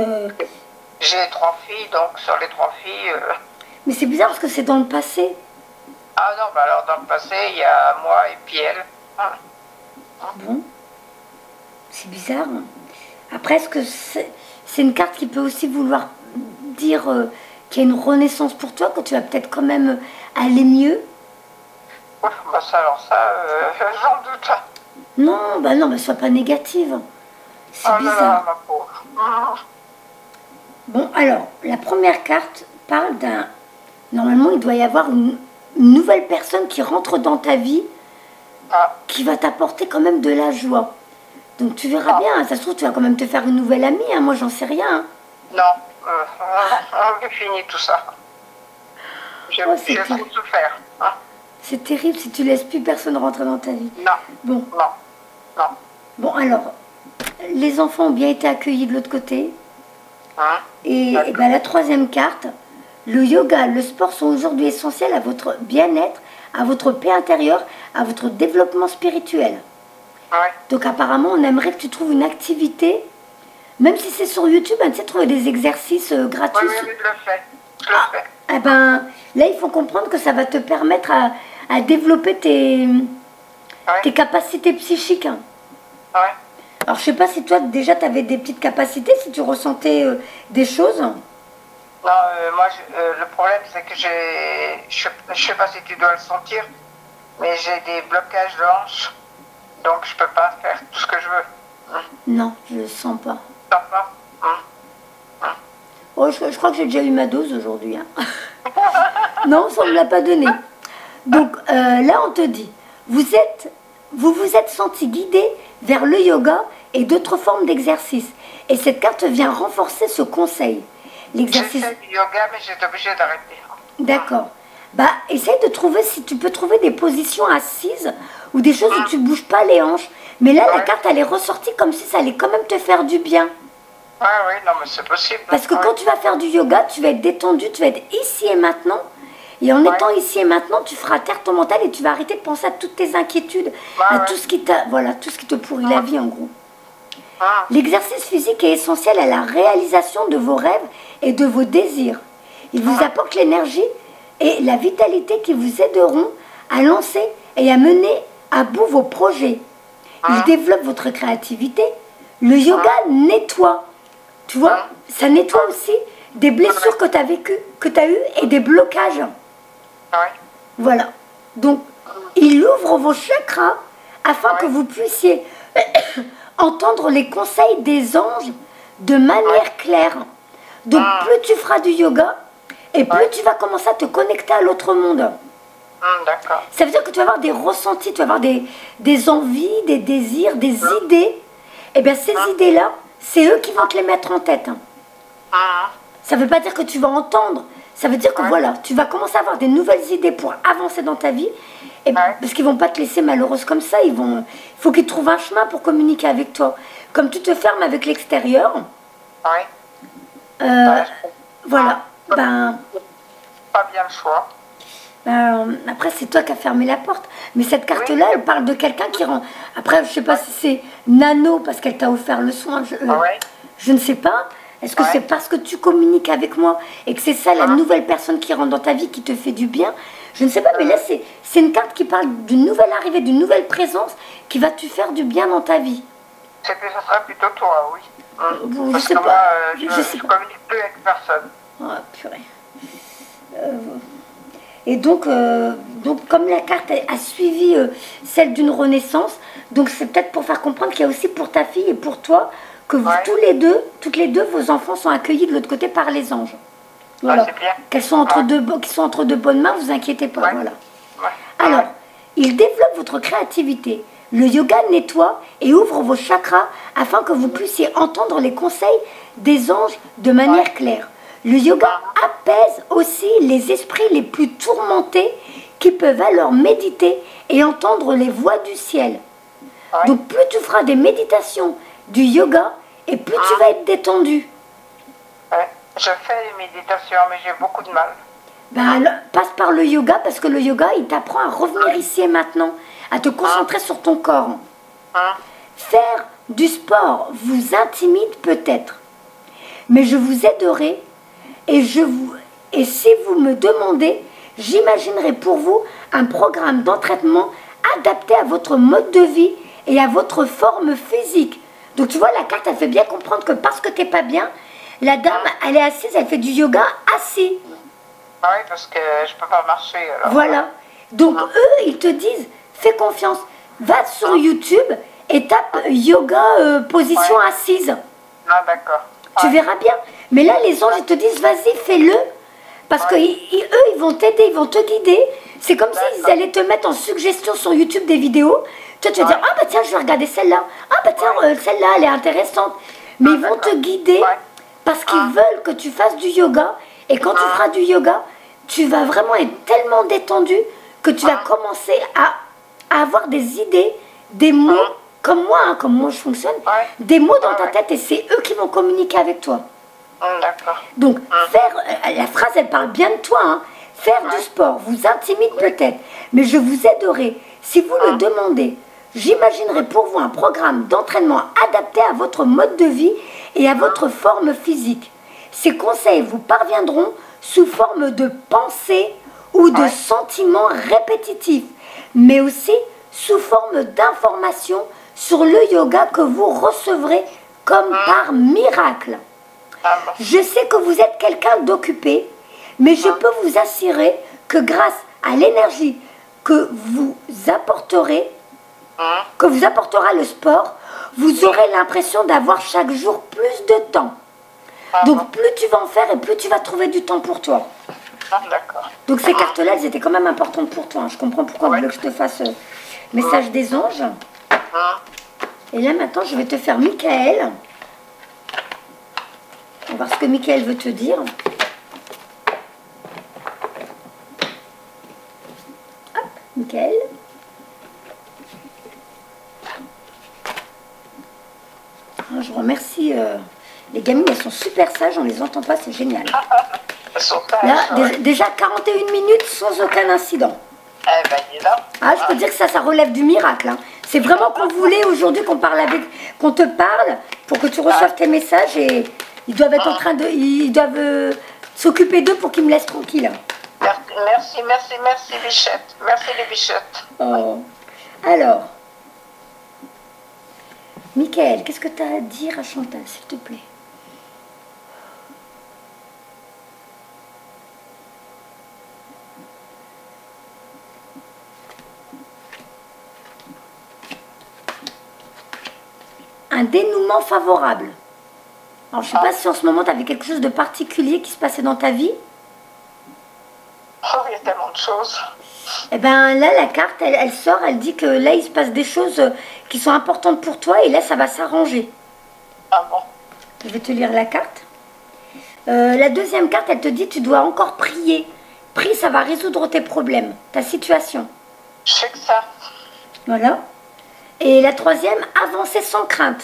J'ai 3 filles, donc sur les 3 filles... Mais c'est bizarre parce que c'est dans le passé. Ah non, bah alors dans le passé, il y a moi et puis elle. Ah bon? C'est bizarre. Après, est-ce que c'est une carte qui peut aussi vouloir dire qu'il y a une renaissance pour toi, que tu vas peut-être quand même aller mieux? Ouais, bah ça, alors ça, j'en doute. Non, bah non, bah sois pas négative. C'est bizarre. Là, ma pauvre. Bon, alors, la première carte parle d'un... Normalement, il doit y avoir une nouvelle personne qui rentre dans ta vie, qui va t'apporter quand même de la joie. Donc tu verras bien, ça se trouve, tu vas quand même te faire une nouvelle amie, hein, moi j'en sais rien. Hein. Non, j'ai fini tout ça. J'ai trop souffert. Hein. C'est terrible si tu laisses plus personne rentrer dans ta vie. Non. Bon. Non. Non. Bon, alors, les enfants ont bien été accueillis de l'autre côté. Hein? Et ben, la troisième carte, le yoga, le sport sont aujourd'hui essentiels à votre bien-être, à votre paix intérieure, à votre développement spirituel. Ouais. Donc apparemment, on aimerait que tu trouves une activité, même si c'est sur YouTube, hein, tu sais, trouver des exercices gratuits. Oui, je le fais. Je le fais. Eh ben, là, il faut comprendre que ça va te permettre à développer tes capacités psychiques. Hein. Ouais. Alors, je sais pas si toi, déjà, tu avais des petites capacités, si tu ressentais des choses. Non, moi, le problème, c'est que je sais pas si tu dois le sentir, mais j'ai des blocages de hanches, donc je peux pas faire tout ce que je veux. Non, je le sens pas. Tu sens pas? Oh, je crois que j'ai déjà eu ma dose aujourd'hui. Hein. Non, ça ne me l'a pas donné. Donc, là, on te dit, vous vous êtes senti guidé vers le yoga et d'autres formes d'exercice. Et cette carte vient renforcer ce conseil. L'exercice... J'ai fait du yoga, mais j'étais obligée d'arrêter. D'accord. Bah, essaye de trouver, si tu peux trouver des positions assises ou des choses où tu ne bouges pas les hanches. Mais là, la carte, elle est ressortie comme si ça allait quand même te faire du bien. Oui, oui, non, mais c'est possible. Parce que quand tu vas faire du yoga, tu vas être détendu, tu vas être ici et maintenant. Et en étant ici et maintenant, tu feras taire ton mental et tu vas arrêter de penser à toutes tes inquiétudes, à tout ce qui tout ce qui te pourrit la vie en gros. L'exercice physique est essentiel à la réalisation de vos rêves et de vos désirs. Il vous apporte l'énergie et la vitalité qui vous aideront à lancer et à mener à bout vos projets. Il développe votre créativité. Le yoga nettoie. Tu vois, ça nettoie aussi des blessures que tu as vécues, que tu as eues et des blocages. Voilà. Donc, il ouvre vos chakras afin que vous puissiez entendre les conseils des anges de manière claire. Donc, plus tu feras du yoga et plus tu vas commencer à te connecter à l'autre monde. D'accord. Ça veut dire que tu vas avoir des ressentis, tu vas avoir des envies, des désirs, des idées. Et bien, ces idées-là, c'est eux qui vont te les mettre en tête. Ça ne veut pas dire que tu vas entendre. Ça veut dire que voilà, tu vas commencer à avoir des nouvelles idées pour avancer dans ta vie. Et parce qu'ils ne vont pas te laisser malheureuse comme ça. Il faut qu'ils trouvent un chemin pour communiquer avec toi. Comme tu te fermes avec l'extérieur. Voilà. Ben, pas bien le choix. Après, c'est toi qui as fermé la porte. Mais cette carte-là, elle parle de quelqu'un qui rend... Après, je ne sais pas si c'est Nano parce qu'elle t'a offert le soin. Je ne sais pas. Est-ce que c'est parce que tu communiques avec moi et que c'est ça la nouvelle personne qui rentre dans ta vie qui te fait du bien? Je ne sais pas, mais là, c'est une carte qui parle d'une nouvelle arrivée, d'une nouvelle présence qui va te faire du bien dans ta vie. Ça sera plutôt toi, oui. Je sais pas. Moi, je communique plus avec personne. Oh, purée. Et donc comme la carte a suivi celle d'une renaissance, donc c'est peut-être pour faire comprendre qu'il y a aussi pour ta fille et pour toi, que vous, toutes les deux, vos enfants sont accueillis de l'autre côté par les anges. Voilà. Qu'ils sont entre de bonnes mains, vous inquiétez pas. Voilà. Alors, il développe votre créativité. Le yoga nettoie et ouvre vos chakras afin que vous puissiez entendre les conseils des anges de manière claire. Le yoga apaise aussi les esprits les plus tourmentés qui peuvent alors méditer et entendre les voix du ciel. Donc plus tu feras des méditations, du yoga, et plus tu vas être détendu. Je fais des méditations, mais j'ai beaucoup de mal. Ben, passe par le yoga, parce que le yoga, il t'apprend à revenir ici et maintenant, à te concentrer sur ton corps. Faire du sport vous intimide peut-être, mais je vous aiderai, et si vous me demandez, j'imaginerai pour vous un programme d'entraînement adapté à votre mode de vie et à votre forme physique. Donc tu vois, la carte, elle fait bien comprendre que parce que t'es pas bien, la dame, elle est assise, elle fait du yoga assis. Oui, parce que je peux pas marcher. Alors. Voilà. Donc eux, ils te disent, fais confiance, va sur YouTube et tape yoga position assise. Ah, d'accord. Tu verras bien. Mais là, les anges, ils te disent, vas-y, fais-le. Parce que eux, ils vont t'aider, ils vont te guider. C'est comme s'ils allaient te mettre en suggestion sur YouTube des vidéos. Toi, tu vas dire, ah bah tiens, je vais regarder celle-là. Ah bah tiens, celle-là, elle est intéressante. Mais ils vont te guider parce qu'ils veulent que tu fasses du yoga. Et quand tu feras du yoga, tu vas vraiment être tellement détendu que tu vas commencer à avoir des idées, des mots, comme moi je fonctionne, des mots dans ta tête et c'est eux qui vont communiquer avec toi. D'accord. Donc, la phrase, elle parle bien de toi, hein. Faire du sport vous intimide peut-être, mais je vous aiderai. Si vous le demandez, j'imaginerai pour vous un programme d'entraînement adapté à votre mode de vie et à votre forme physique. Ces conseils vous parviendront sous forme de pensées ou de sentiments répétitifs, mais aussi sous forme d'informations sur le yoga que vous recevrez comme par miracle. Je sais que vous êtes quelqu'un d'occupé, mais je peux vous assurer que grâce à l'énergie que vous apportera le sport, vous aurez l'impression d'avoir chaque jour plus de temps. Donc plus tu vas en faire et plus tu vas trouver du temps pour toi. D'accord. Donc ces cartes-là, elles étaient quand même importantes pour toi. Je comprends pourquoi vous voulez que je te fasse message des anges. Et là maintenant, je vais te faire Michael. On va voir ce que Michael veut te dire. Hop, Michael. Je vous remercie. Les gamines, elles sont super sages, on les entend pas, c'est génial. Elles sont sages, là, déjà 41 minutes sans aucun incident. Eh ben, dis donc. Ah, je peux dire que ça relève du miracle. Hein. C'est vraiment qu'on voulait aujourd'hui qu'on te parle pour que tu reçoives tes messages et ils doivent être en train de, ils doivent s'occuper d'eux pour qu'ils me laissent tranquille. Merci, Bichette. Merci les Bichettes. Oh. Alors, Michael, qu'est-ce que tu as à dire à Chantal, s'il te plaît? Un dénouement favorable. Alors, je ne sais pas si en ce moment, tu avais quelque chose de particulier qui se passait dans ta vie. Oh, il y a tellement de choses. Eh bien, là, la carte, elle sort, elle dit que là, il se passe des choses qui sont importantes pour toi et là, ça va s'arranger. Ah bon? Je vais te lire la carte. La deuxième carte, elle te dit tu dois encore prier. Prie, ça va résoudre tes problèmes, ta situation. Je fais que ça. Voilà. Et la troisième, avancer sans crainte.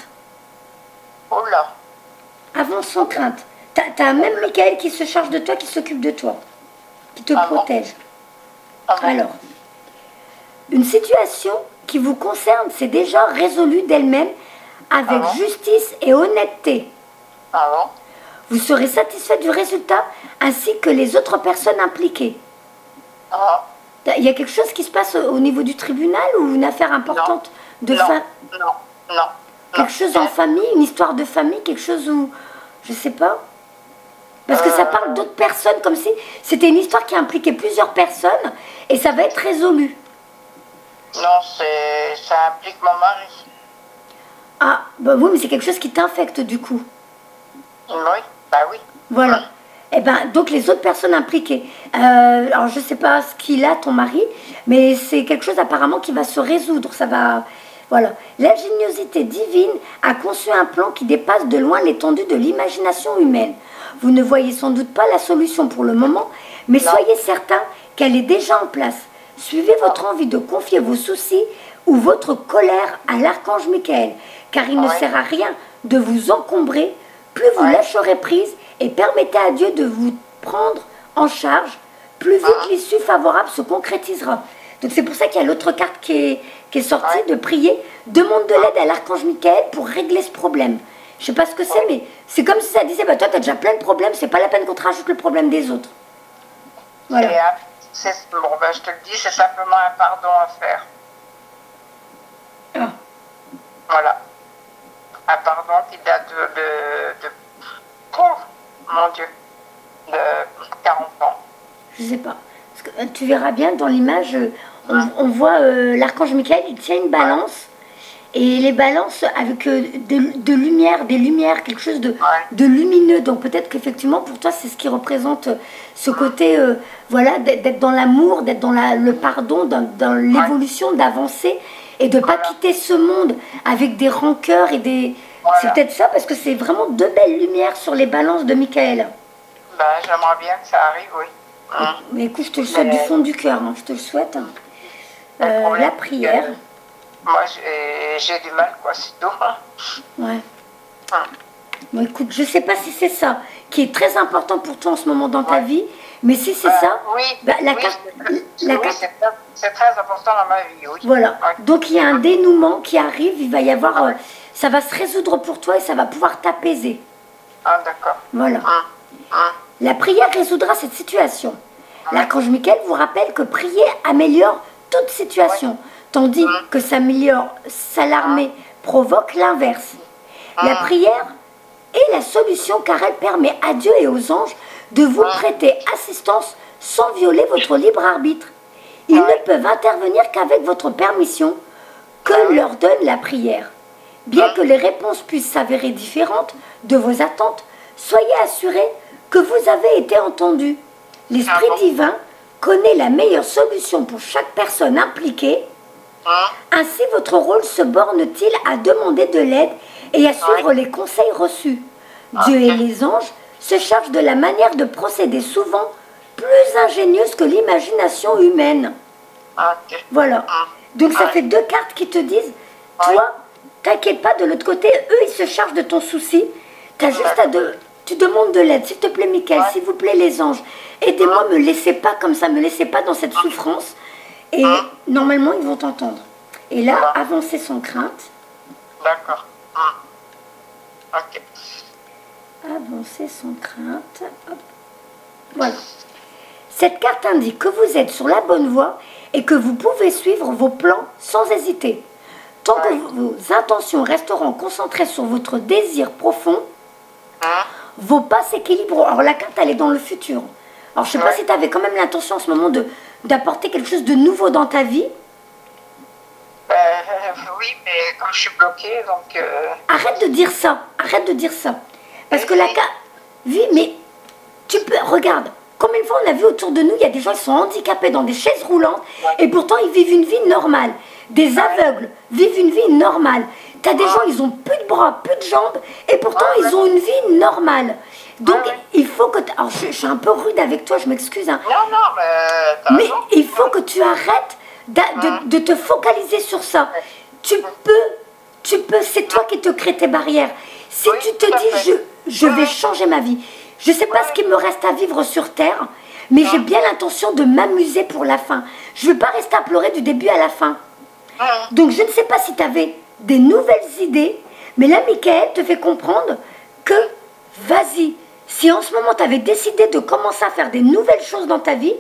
Oh là. Avance sans crainte. T'as même Michael qui se charge de toi, qui s'occupe de toi, qui te protège. Ah bon? Alors, une situation qui vous concerne, c'est déjà résolu d'elle-même avec justice et honnêteté. Ah bon? Vous serez satisfait du résultat ainsi que les autres personnes impliquées. Ah. Il y a quelque chose qui se passe au niveau du tribunal ou une affaire importante de famille? Non. Quelque chose en famille, une histoire de famille, quelque chose où... Je sais pas. Parce que ça parle d'autres personnes, comme si c'était une histoire qui impliquait plusieurs personnes et ça va être résolu. Non, ça implique mon mari. Ah, bah oui, mais c'est quelque chose qui t'infecte du coup. Oui, bah oui. Voilà. Eh ben, donc les autres personnes impliquées. Alors je sais pas ce qu'il a, ton mari, mais c'est quelque chose apparemment qui va se résoudre. Ça va... Voilà. L'ingéniosité divine a conçu un plan qui dépasse de loin l'étendue de l'imagination humaine. Vous ne voyez sans doute pas la solution pour le moment, mais soyez certain qu'elle est déjà en place. Suivez votre envie de confier vos soucis ou votre colère à l'archange Michael, car il ne sert à rien de vous encombrer. Plus vous lâcherez prise et permettez à Dieu de vous prendre en charge, plus vite l'issue favorable se concrétisera. Donc c'est pour ça qu'il y a l'autre carte qui est sortie, de prier. Demande de l'aide à l'archange Michael pour régler ce problème. Je sais pas ce que c'est, mais c'est comme si ça disait, bah, toi tu as déjà plein de problèmes, c'est pas la peine qu'on te rajoute le problème des autres. Voilà. Bon, ben, je te le dis, c'est simplement un pardon à faire. Ah. Voilà. Un pardon qui date oh, mon Dieu, de 40 ans. Je sais pas. Parce que, tu verras bien dans l'image, on voit l'archange Michael, il tient une balance. Et les balances avec de lumière, des lumières, quelque chose de lumineux. Donc peut-être qu'effectivement pour toi c'est ce qui représente ce côté, voilà, d'être dans l'amour, d'être dans le pardon, dans l'évolution, d'avancer et de ne pas quitter ce monde avec des rancœurs et des... C'est peut-être ça parce que c'est vraiment deux belles lumières sur les balances de Michael. Ben, j'aimerais bien que ça arrive, oui. Mais écoute, je te le souhaite du fond du cœur, hein, je te le souhaite. La prière. Moi, j'ai du mal, quoi, c'est tout. Ouais. Bon, écoute, je sais pas si c'est ça qui est très important pour toi en ce moment dans ta vie, Mais si c'est ça, oui, bah, la oui, carte... c'est très important dans ma vie, oui. Voilà. Ouais. Donc il y a un dénouement qui arrive, il va y avoir... ça va se résoudre pour toi et ça va pouvoir t'apaiser. Ah, d'accord. Voilà. Hum. La prière résoudra cette situation. L'archange Michael vous rappelle que prier améliore toute situation, tandis que s'alarmer provoque l'inverse. La prière est la solution car elle permet à Dieu et aux anges de vous prêter assistance sans violer votre libre arbitre. Ils ne peuvent intervenir qu'avec votre permission que leur donne la prière. Bien que les réponses puissent s'avérer différentes de vos attentes, soyez assurés que vous avez été entendus. L'Esprit divin connaît la meilleure solution pour chaque personne impliquée. Ainsi, votre rôle se borne-t-il à demander de l'aide et à suivre les conseils reçus. Dieu et les anges se chargent de la manière de procéder souvent plus ingénieuse que l'imagination humaine. Voilà. Donc ça fait 2 cartes qui te disent, toi, t'inquiète pas, de l'autre côté, eux, ils se chargent de ton souci. T'as juste à tu demandes de l'aide, s'il te plaît, Michael, s'il vous plaît, les anges, aidez-moi, me laissez pas comme ça, me laissez pas dans cette souffrance. Et normalement, ils vont t'entendre. Et là, avancer sans crainte. D'accord. Ok. Avancer sans crainte. Hop. Voilà. Cette carte indique que vous êtes sur la bonne voie et que vous pouvez suivre vos plans sans hésiter. Tant que vos intentions resteront concentrées sur votre désir profond, vos pas s'équilibreront. Alors la carte, elle est dans le futur. Alors je ne sais pas si tu avais quand même l'intention en ce moment d'apporter quelque chose de nouveau dans ta vie. Oui, mais comme je suis bloquée, donc... Arrête de dire ça, arrête de dire ça. Parce que la carte... Oui, mais tu peux... Regarde, combien de fois on a vu autour de nous, il y a des gens qui sont handicapés dans des chaises roulantes et pourtant ils vivent une vie normale. Des aveugles vivent une vie normale. T'as des gens, ils ont plus de bras, plus de jambes, et pourtant ils ont une vie normale. Donc il faut que... Alors je suis un peu rude avec toi, je m'excuse. Hein. Non, mais il faut que tu arrêtes de te focaliser sur ça. Tu peux, c'est toi qui te crée tes barrières. Si tu te dis, je vais changer ma vie, je ne sais pas ce qu'il me reste à vivre sur Terre, mais j'ai bien l'intention de m'amuser pour la fin. Je ne veux pas rester à pleurer du début à la fin. Donc je ne sais pas si tu avais des nouvelles idées, mais là, Michael te fait comprendre que, vas-y, si en ce moment tu avais décidé de commencer à faire des nouvelles choses dans ta vie,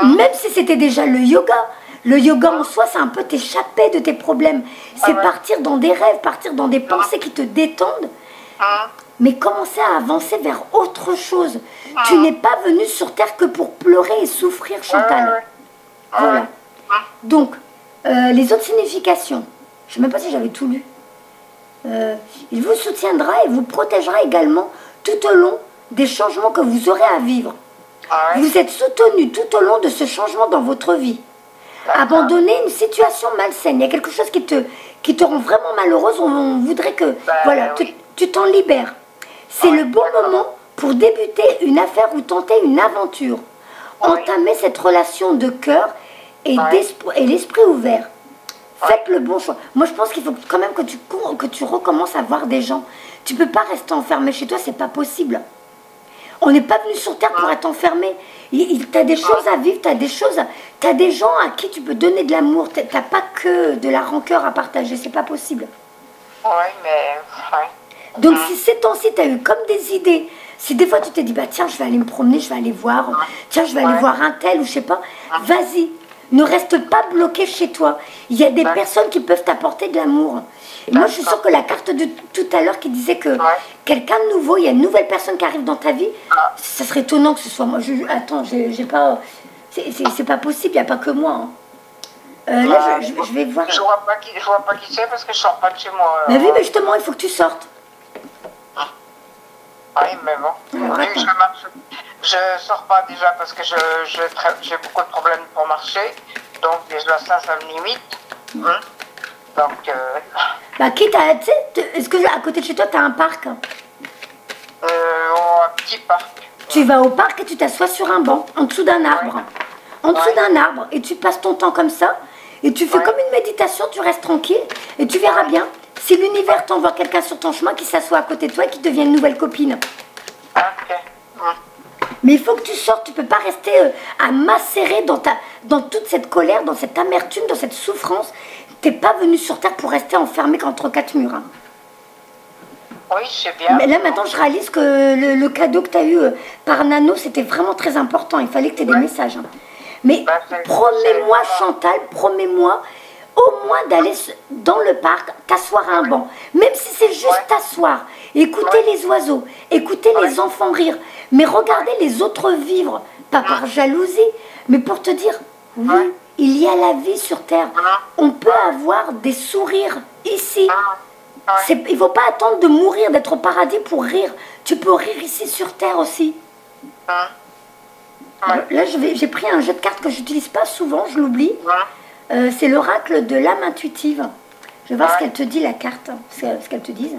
même si c'était déjà le yoga en soi, c'est un peu t'échapper de tes problèmes. C'est partir dans des rêves, partir dans des pensées qui te détendent, mais commencer à avancer vers autre chose. Tu n'es pas venu sur Terre que pour pleurer et souffrir, Chantal. Voilà. Donc, les autres significations, je ne sais même pas si j'avais tout lu. Il vous soutiendra et vous protégera également tout au long des changements que vous aurez à vivre. Vous êtes soutenu tout au long de ce changement dans votre vie. Abandonner une situation malsaine, il y a quelque chose qui te rend vraiment malheureuse, on voudrait que tu t'en libères. C'est le bon moment pour débuter une affaire ou tenter une aventure. Entamer cette relation de cœur et l'esprit ouvert. Faites le bon choix. Moi, je pense qu'il faut quand même que tu recommences à voir des gens. Tu ne peux pas rester enfermé chez toi, c'est pas possible. On n'est pas venu sur Terre pour être enfermé. Tu as des choses à vivre, tu as des gens à qui tu peux donner de l'amour. Tu n'as pas que de la rancœur à partager, c'est pas possible. Oui, mais... Donc si ces temps-ci, tu as eu comme des idées, si des fois tu t'es dit, bah tiens, je vais aller me promener, je vais aller voir, tiens, je vais aller voir un tel ou je sais pas, vas-y, ne reste pas bloqué chez toi. Il y a des personnes qui peuvent t'apporter de l'amour. Et moi, je suis sûre que la carte de tout à l'heure qui disait que quelqu'un de nouveau, il y a une nouvelle personne qui arrive dans ta vie, ça serait étonnant que ce soit moi. Attends, j'ai pas... C'est pas possible, il n'y a pas que moi. Hein. Là, je vais voir... Je vois pas qui c'est parce que je sors pas de chez moi. Mais oui, mais justement, il faut que tu sortes. Oui, mais bon. Alors, je sors pas déjà parce que j'ai beaucoup de problèmes pour marcher. Donc déjà ça me limite. Donc... Bah quitte à... Est-ce que à côté de chez toi, tu as un parc? Un petit parc. Tu vas au parc et tu t'assois sur un banc, en dessous d'un arbre. En dessous d'un arbre. Et tu passes ton temps comme ça. Et tu fais comme une méditation, tu restes tranquille. Et tu verras bien. Si l'univers t'envoie quelqu'un sur ton chemin qui s'assoit à côté de toi et qui devient une nouvelle copine. Ok. Mais il faut que tu sortes, tu ne peux pas rester à macérer dans toute cette colère, dans cette amertume, dans cette souffrance. Tu n'es pas venu sur Terre pour rester enfermé entre quatre murs. Hein. Oui, c'est bien. Mais là, maintenant, je réalise que le cadeau que tu as eu par Nano, c'était vraiment très important. Il fallait que tu aies des messages. Hein. Mais promets-moi, Chantal, promets-moi au moins d'aller dans le parc, t'asseoir à un banc. Même si c'est juste t'asseoir, écouter les oiseaux, écouter les enfants rire, mais regarder les autres vivre, pas par jalousie, mais pour te dire, oui, il y a la vie sur Terre. On peut avoir des sourires ici. Il ne faut pas attendre de mourir, d'être au paradis pour rire. Tu peux rire ici sur Terre aussi. Là, j'ai pris un jeu de cartes que je n'utilise pas souvent, je l'oublie. C'est l'oracle de l'âme intuitive. Je vais voir ce qu'elle te dit, la carte, ce qu'elle te dise.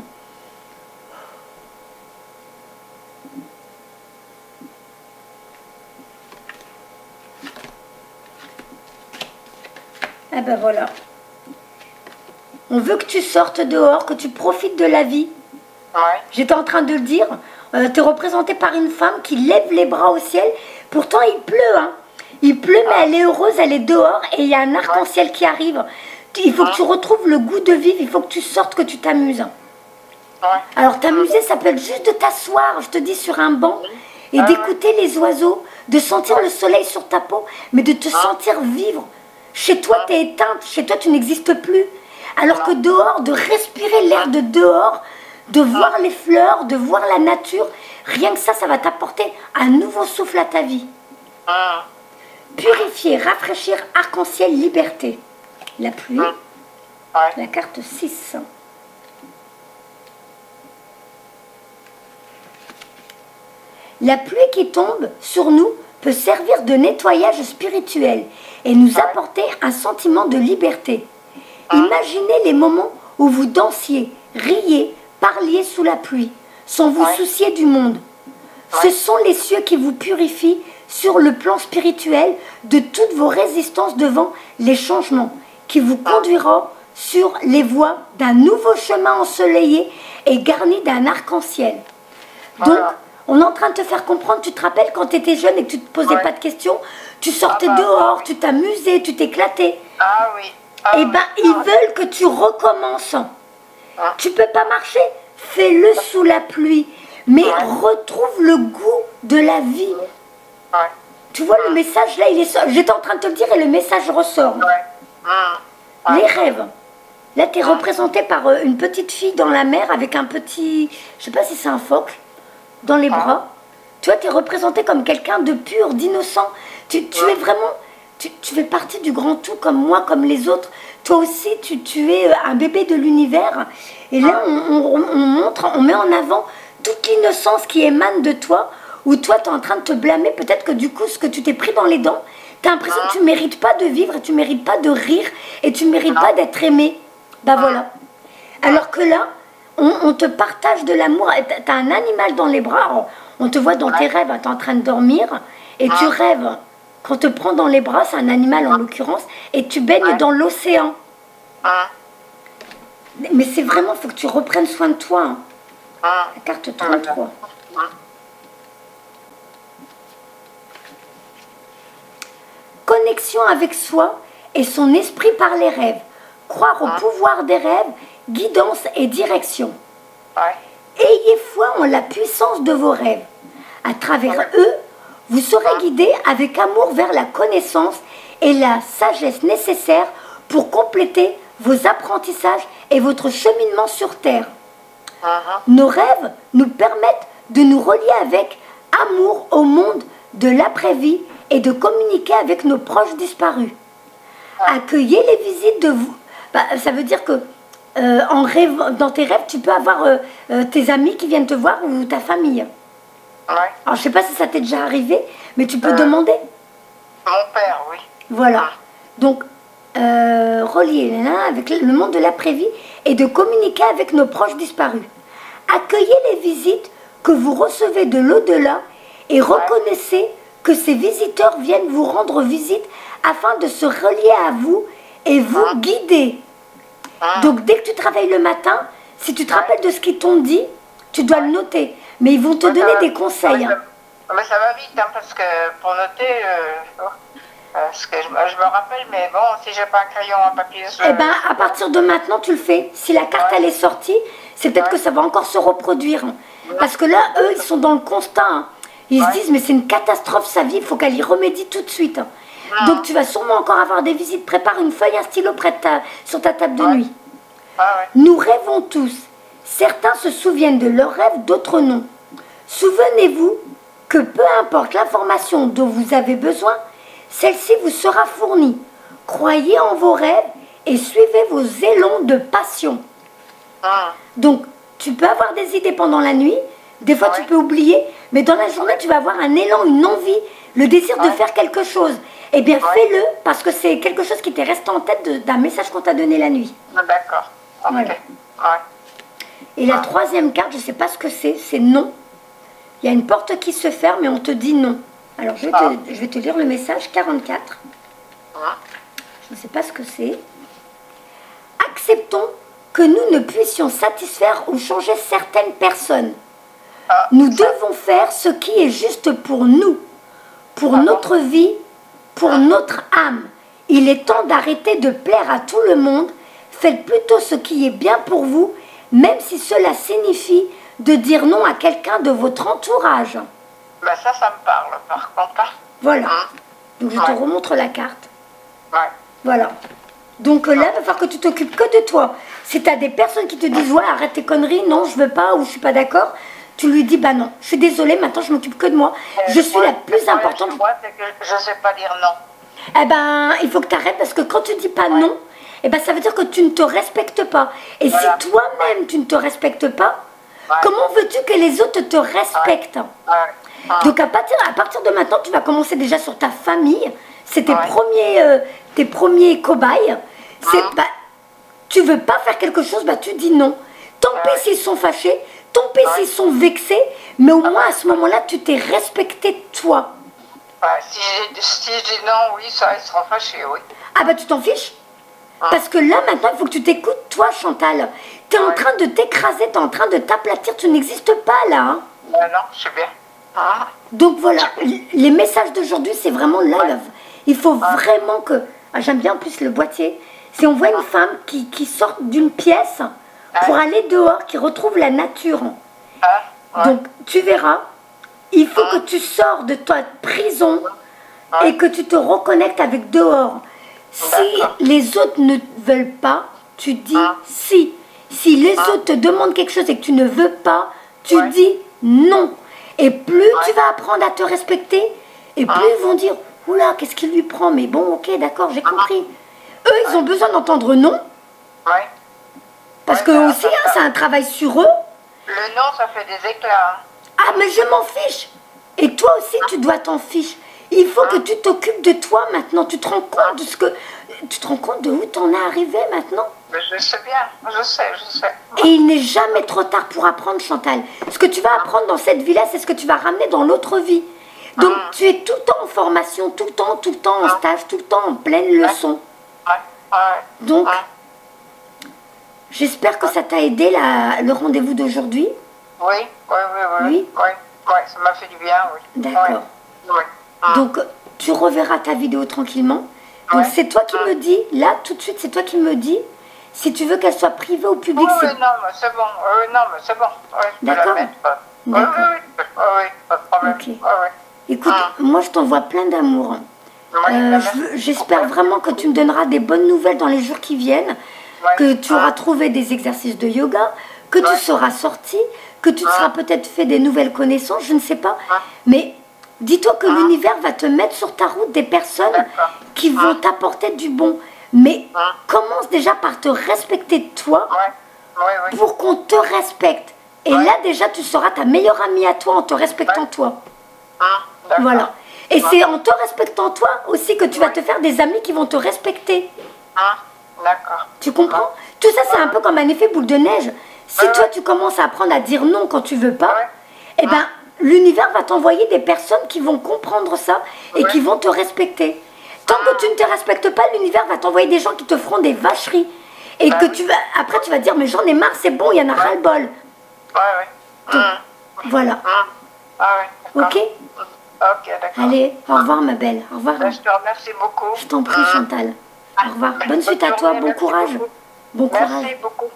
Ah ben voilà. On veut que tu sortes dehors, que tu profites de la vie. J'étais en train de le dire. Tu es représenté par une femme qui lève les bras au ciel. Pourtant, il pleut. Hein. Il pleut, mais elle est heureuse, elle est dehors. Et il y a un arc-en-ciel qui arrive. Il faut que tu retrouves le goût de vivre. Il faut que tu sortes, que tu t'amuses. Alors, t'amuser, ça peut être juste de t'asseoir, je te dis, sur un banc. Et d'écouter les oiseaux. De sentir le soleil sur ta peau. Mais de te sentir vivre. Chez toi, tu es éteinte. Chez toi, tu n'existes plus. Alors que dehors, de respirer l'air de dehors, de voir les fleurs, de voir la nature, rien que ça, ça va t'apporter un nouveau souffle à ta vie. Purifier, rafraîchir, arc-en-ciel, liberté. La pluie, la carte 6. La pluie qui tombe sur nous peut servir de nettoyage spirituel et nous apporter un sentiment de liberté. Imaginez les moments où vous dansiez, riez, parliez sous la pluie, sans vous soucier du monde. Ce sont les cieux qui vous purifient sur le plan spirituel de toutes vos résistances devant les changements, qui vous conduiront sur les voies d'un nouveau chemin ensoleillé et garni d'un arc-en-ciel. Donc, on est en train de te faire comprendre, tu te rappelles quand tu étais jeune et que tu ne te posais pas de questions, tu sortais dehors, tu t'amusais, tu t'éclatais. Ah oui. Eh bien, ils veulent que tu recommences. Tu ne peux pas marcher, fais-le sous la pluie. Mais retrouve le goût de la vie. Tu vois, le message, là, il est... J'étais en train de te le dire et le message ressort. Les rêves. Là, tu es représenté par une petite fille dans la mer avec un petit... Je sais pas si c'est un phoque, dans les bras. Tu vois, tu es représenté comme quelqu'un de pur, d'innocent. Tu es vraiment... Tu fais partie du grand tout comme moi, comme les autres. Toi aussi, tu es un bébé de l'univers. Et là, on montre, on met en avant toute l'innocence qui émane de toi, où toi, tu es en train de te blâmer. Peut-être que du coup, ce que tu t'es pris dans les dents, tu as l'impression que tu ne mérites pas de vivre, et tu ne mérites pas de rire, et tu ne mérites pas d'être aimé. Ben voilà. Alors que là, on te partage de l'amour. Tu as un animal dans les bras. On te voit dans tes rêves, tu es en train de dormir, et tu rêves. Quand on te prend dans les bras, c'est un animal en l'occurrence, et tu baignes dans l'océan. Mais c'est vraiment, il faut que tu reprennes soin de toi. Hein. La carte 33. Connexion avec soi et son esprit par les rêves. Croire au pouvoir des rêves, guidance et direction. Ayez foi en la puissance de vos rêves. À travers eux, vous serez guidé avec amour vers la connaissance et la sagesse nécessaire pour compléter vos apprentissages et votre cheminement sur Terre. Nos rêves nous permettent de nous relier avec amour au monde de l'après-vie et de communiquer avec nos proches disparus. Accueillez les visites de vous. Ça veut dire que dans tes rêves, tu peux avoir tes amis qui viennent te voir ou ta famille. Alors, je ne sais pas si ça t'est déjà arrivé, mais tu peux demander. Mon père, oui. Voilà. Donc, relier avec le monde de l'après-vie et de communiquer avec nos proches disparus. Accueillez les visites que vous recevez de l'au-delà et reconnaissez que ces visiteurs viennent vous rendre visite afin de se relier à vous et vous guider. Donc, dès que tu travailles le matin, si tu te rappelles de ce qu'ils t'ont dit, tu dois le noter. Mais ils vont te donner des conseils. Mais ça va vite, hein, parce que pour noter, parce que je me rappelle, mais bon, si j'ai pas un crayon, un papier... Eh ben, à partir de maintenant, tu le fais. Si la carte, elle est sortie, c'est peut-être que ça va encore se reproduire. Parce que là, eux, ils sont dans le constat. Hein. Ils se disent, mais c'est une catastrophe sa vie, il faut qu'elle y remédie tout de suite. Donc tu vas sûrement encore avoir des visites. Prépare une feuille, un stylo près sur ta table de nuit. Nous rêvons tous. Certains se souviennent de leurs rêves, d'autres non. Souvenez-vous que peu importe l'information dont vous avez besoin, celle-ci vous sera fournie. Croyez en vos rêves et suivez vos élans de passion. Donc, tu peux avoir des idées pendant la nuit, des fois tu peux oublier, mais dans la journée, tu vas avoir un élan, une envie, le désir de faire quelque chose. Eh bien, fais-le, parce que c'est quelque chose qui t'est resté en tête d'un message qu'on t'a donné la nuit. D'accord. Okay. Voilà. Et la troisième carte, je ne sais pas ce que c'est non. Il y a une porte qui se ferme et on te dit non. Alors, je vais te lire le message 44. Je ne sais pas ce que c'est. Acceptons que nous ne puissions satisfaire ou changer certaines personnes. Nous devons faire ce qui est juste pour nous, pour notre vie, pour notre âme. Il est temps d'arrêter de plaire à tout le monde. Faites plutôt ce qui est bien pour vous, même si cela signifie de dire non à quelqu'un de votre entourage. Ben ça me parle, par contre. Voilà. Donc, je te remontre la carte. Voilà. Donc, là, il va falloir que tu t'occupes que de toi. Si tu as des personnes qui te disent « Ouais, arrête tes conneries, non, je veux pas, ou je suis pas d'accord », tu lui dis « Bah non, je suis désolée, maintenant, je m'occupe que de moi. Je suis la plus importante. » Moi, c'est que je ne sais pas dire non. Eh ben, il faut que tu arrêtes, parce que quand tu dis pas non, eh ben, ça veut dire que tu ne te respectes pas. Et si toi-même, tu ne te respectes pas, comment veux-tu que les autres te respectent? Donc, à partir de maintenant, tu vas commencer déjà sur ta famille. C'est tes premiers cobayes. Bah, tu veux pas faire quelque chose, bah, tu dis non. Tant pis s'ils sont fâchés, tant pis s'ils sont vexés, mais au moins, à ce moment-là, tu t'es respecté toi. Si je dis non, oui, ça, ils seront fâchés, oui. Ah bah, tu t'en fiches? Parce que là, maintenant, il faut que tu t'écoutes, toi, Chantal. Tu es en train de t'écraser, tu es en train de t'aplatir, tu n'existes pas, là. Hein. Non, je sais bien. Donc, voilà, les messages d'aujourd'hui, c'est vraiment love. Il faut vraiment que... Ah, j'aime bien en plus le boîtier. Si on voit une femme qui sort d'une pièce pour aller dehors, qui retrouve la nature. Donc, tu verras, il faut que tu sors de ta prison et que tu te reconnectes avec dehors. Si les autres ne veulent pas, tu dis si. Si les autres te demandent quelque chose et que tu ne veux pas, tu dis non. Et plus tu vas apprendre à te respecter, et plus ils vont dire « Oula, qu'est-ce qu'il lui prend? Mais bon, ok, d'accord, j'ai compris. » Eux, ils ont besoin d'entendre non. Parce que aussi, c'est un travail sur eux. Le non, ça fait des éclats. Ah, mais je m'en fiche. Et toi aussi, tu dois t'en fiche. Il faut que tu t'occupes de toi maintenant. Tu te rends compte de ce que... Tu te rends compte de où t'en es arrivé maintenant? Mais je sais bien, je sais. Et il n'est jamais trop tard pour apprendre, Chantal. Ce que tu vas apprendre dans cette vie-là, c'est ce que tu vas ramener dans l'autre vie. Donc tu es tout le temps en formation, tout le temps en stage, tout le temps en pleine leçon. Donc, j'espère que ça t'a aidé le rendez-vous d'aujourd'hui. Oui, ça m'a fait du bien, oui. D'accord. Donc, tu reverras ta vidéo tranquillement. Donc, c'est toi qui me dis, là, tout de suite, c'est toi qui me dis, si tu veux qu'elle soit privée ou publique. Non, mais c'est bon. D'accord. Oui, pas de problème. Ok. Écoute, moi, je t'envoie plein d'amour. J'espère vraiment que tu me donneras des bonnes nouvelles dans les jours qui viennent, que tu auras trouvé des exercices de yoga, que tu seras sorti, que tu te seras peut-être fait des nouvelles connaissances, je ne sais pas. Mais dis-toi que l'univers va te mettre sur ta route des personnes qui vont t'apporter du bon. Mais commence déjà par te respecter toi pour qu'on te respecte. Et là, déjà, tu seras ta meilleure amie à toi en te respectant toi. Voilà. Et c'est en te respectant toi aussi que tu vas te faire des amis qui vont te respecter. D'accord. Tu comprends? Tout ça, c'est un peu comme un effet boule de neige. Si toi, tu commences à apprendre à dire non quand tu veux pas, eh ben, l'univers va t'envoyer des personnes qui vont comprendre ça et qui vont te respecter. Tant que tu ne te respectes pas, l'univers va t'envoyer des gens qui te feront des vacheries. Et que après, tu vas dire, mais j'en ai marre, c'est bon, il y en a ras-le-bol. Donc, voilà. Ok? Ok, d'accord. Allez, au revoir ma belle. Au revoir. Ben, je te remercie beaucoup. Je t'en prie Chantal. Au revoir. Bonne suite à toi, journée, bon merci courage. beaucoup. Bon courage. Merci beaucoup.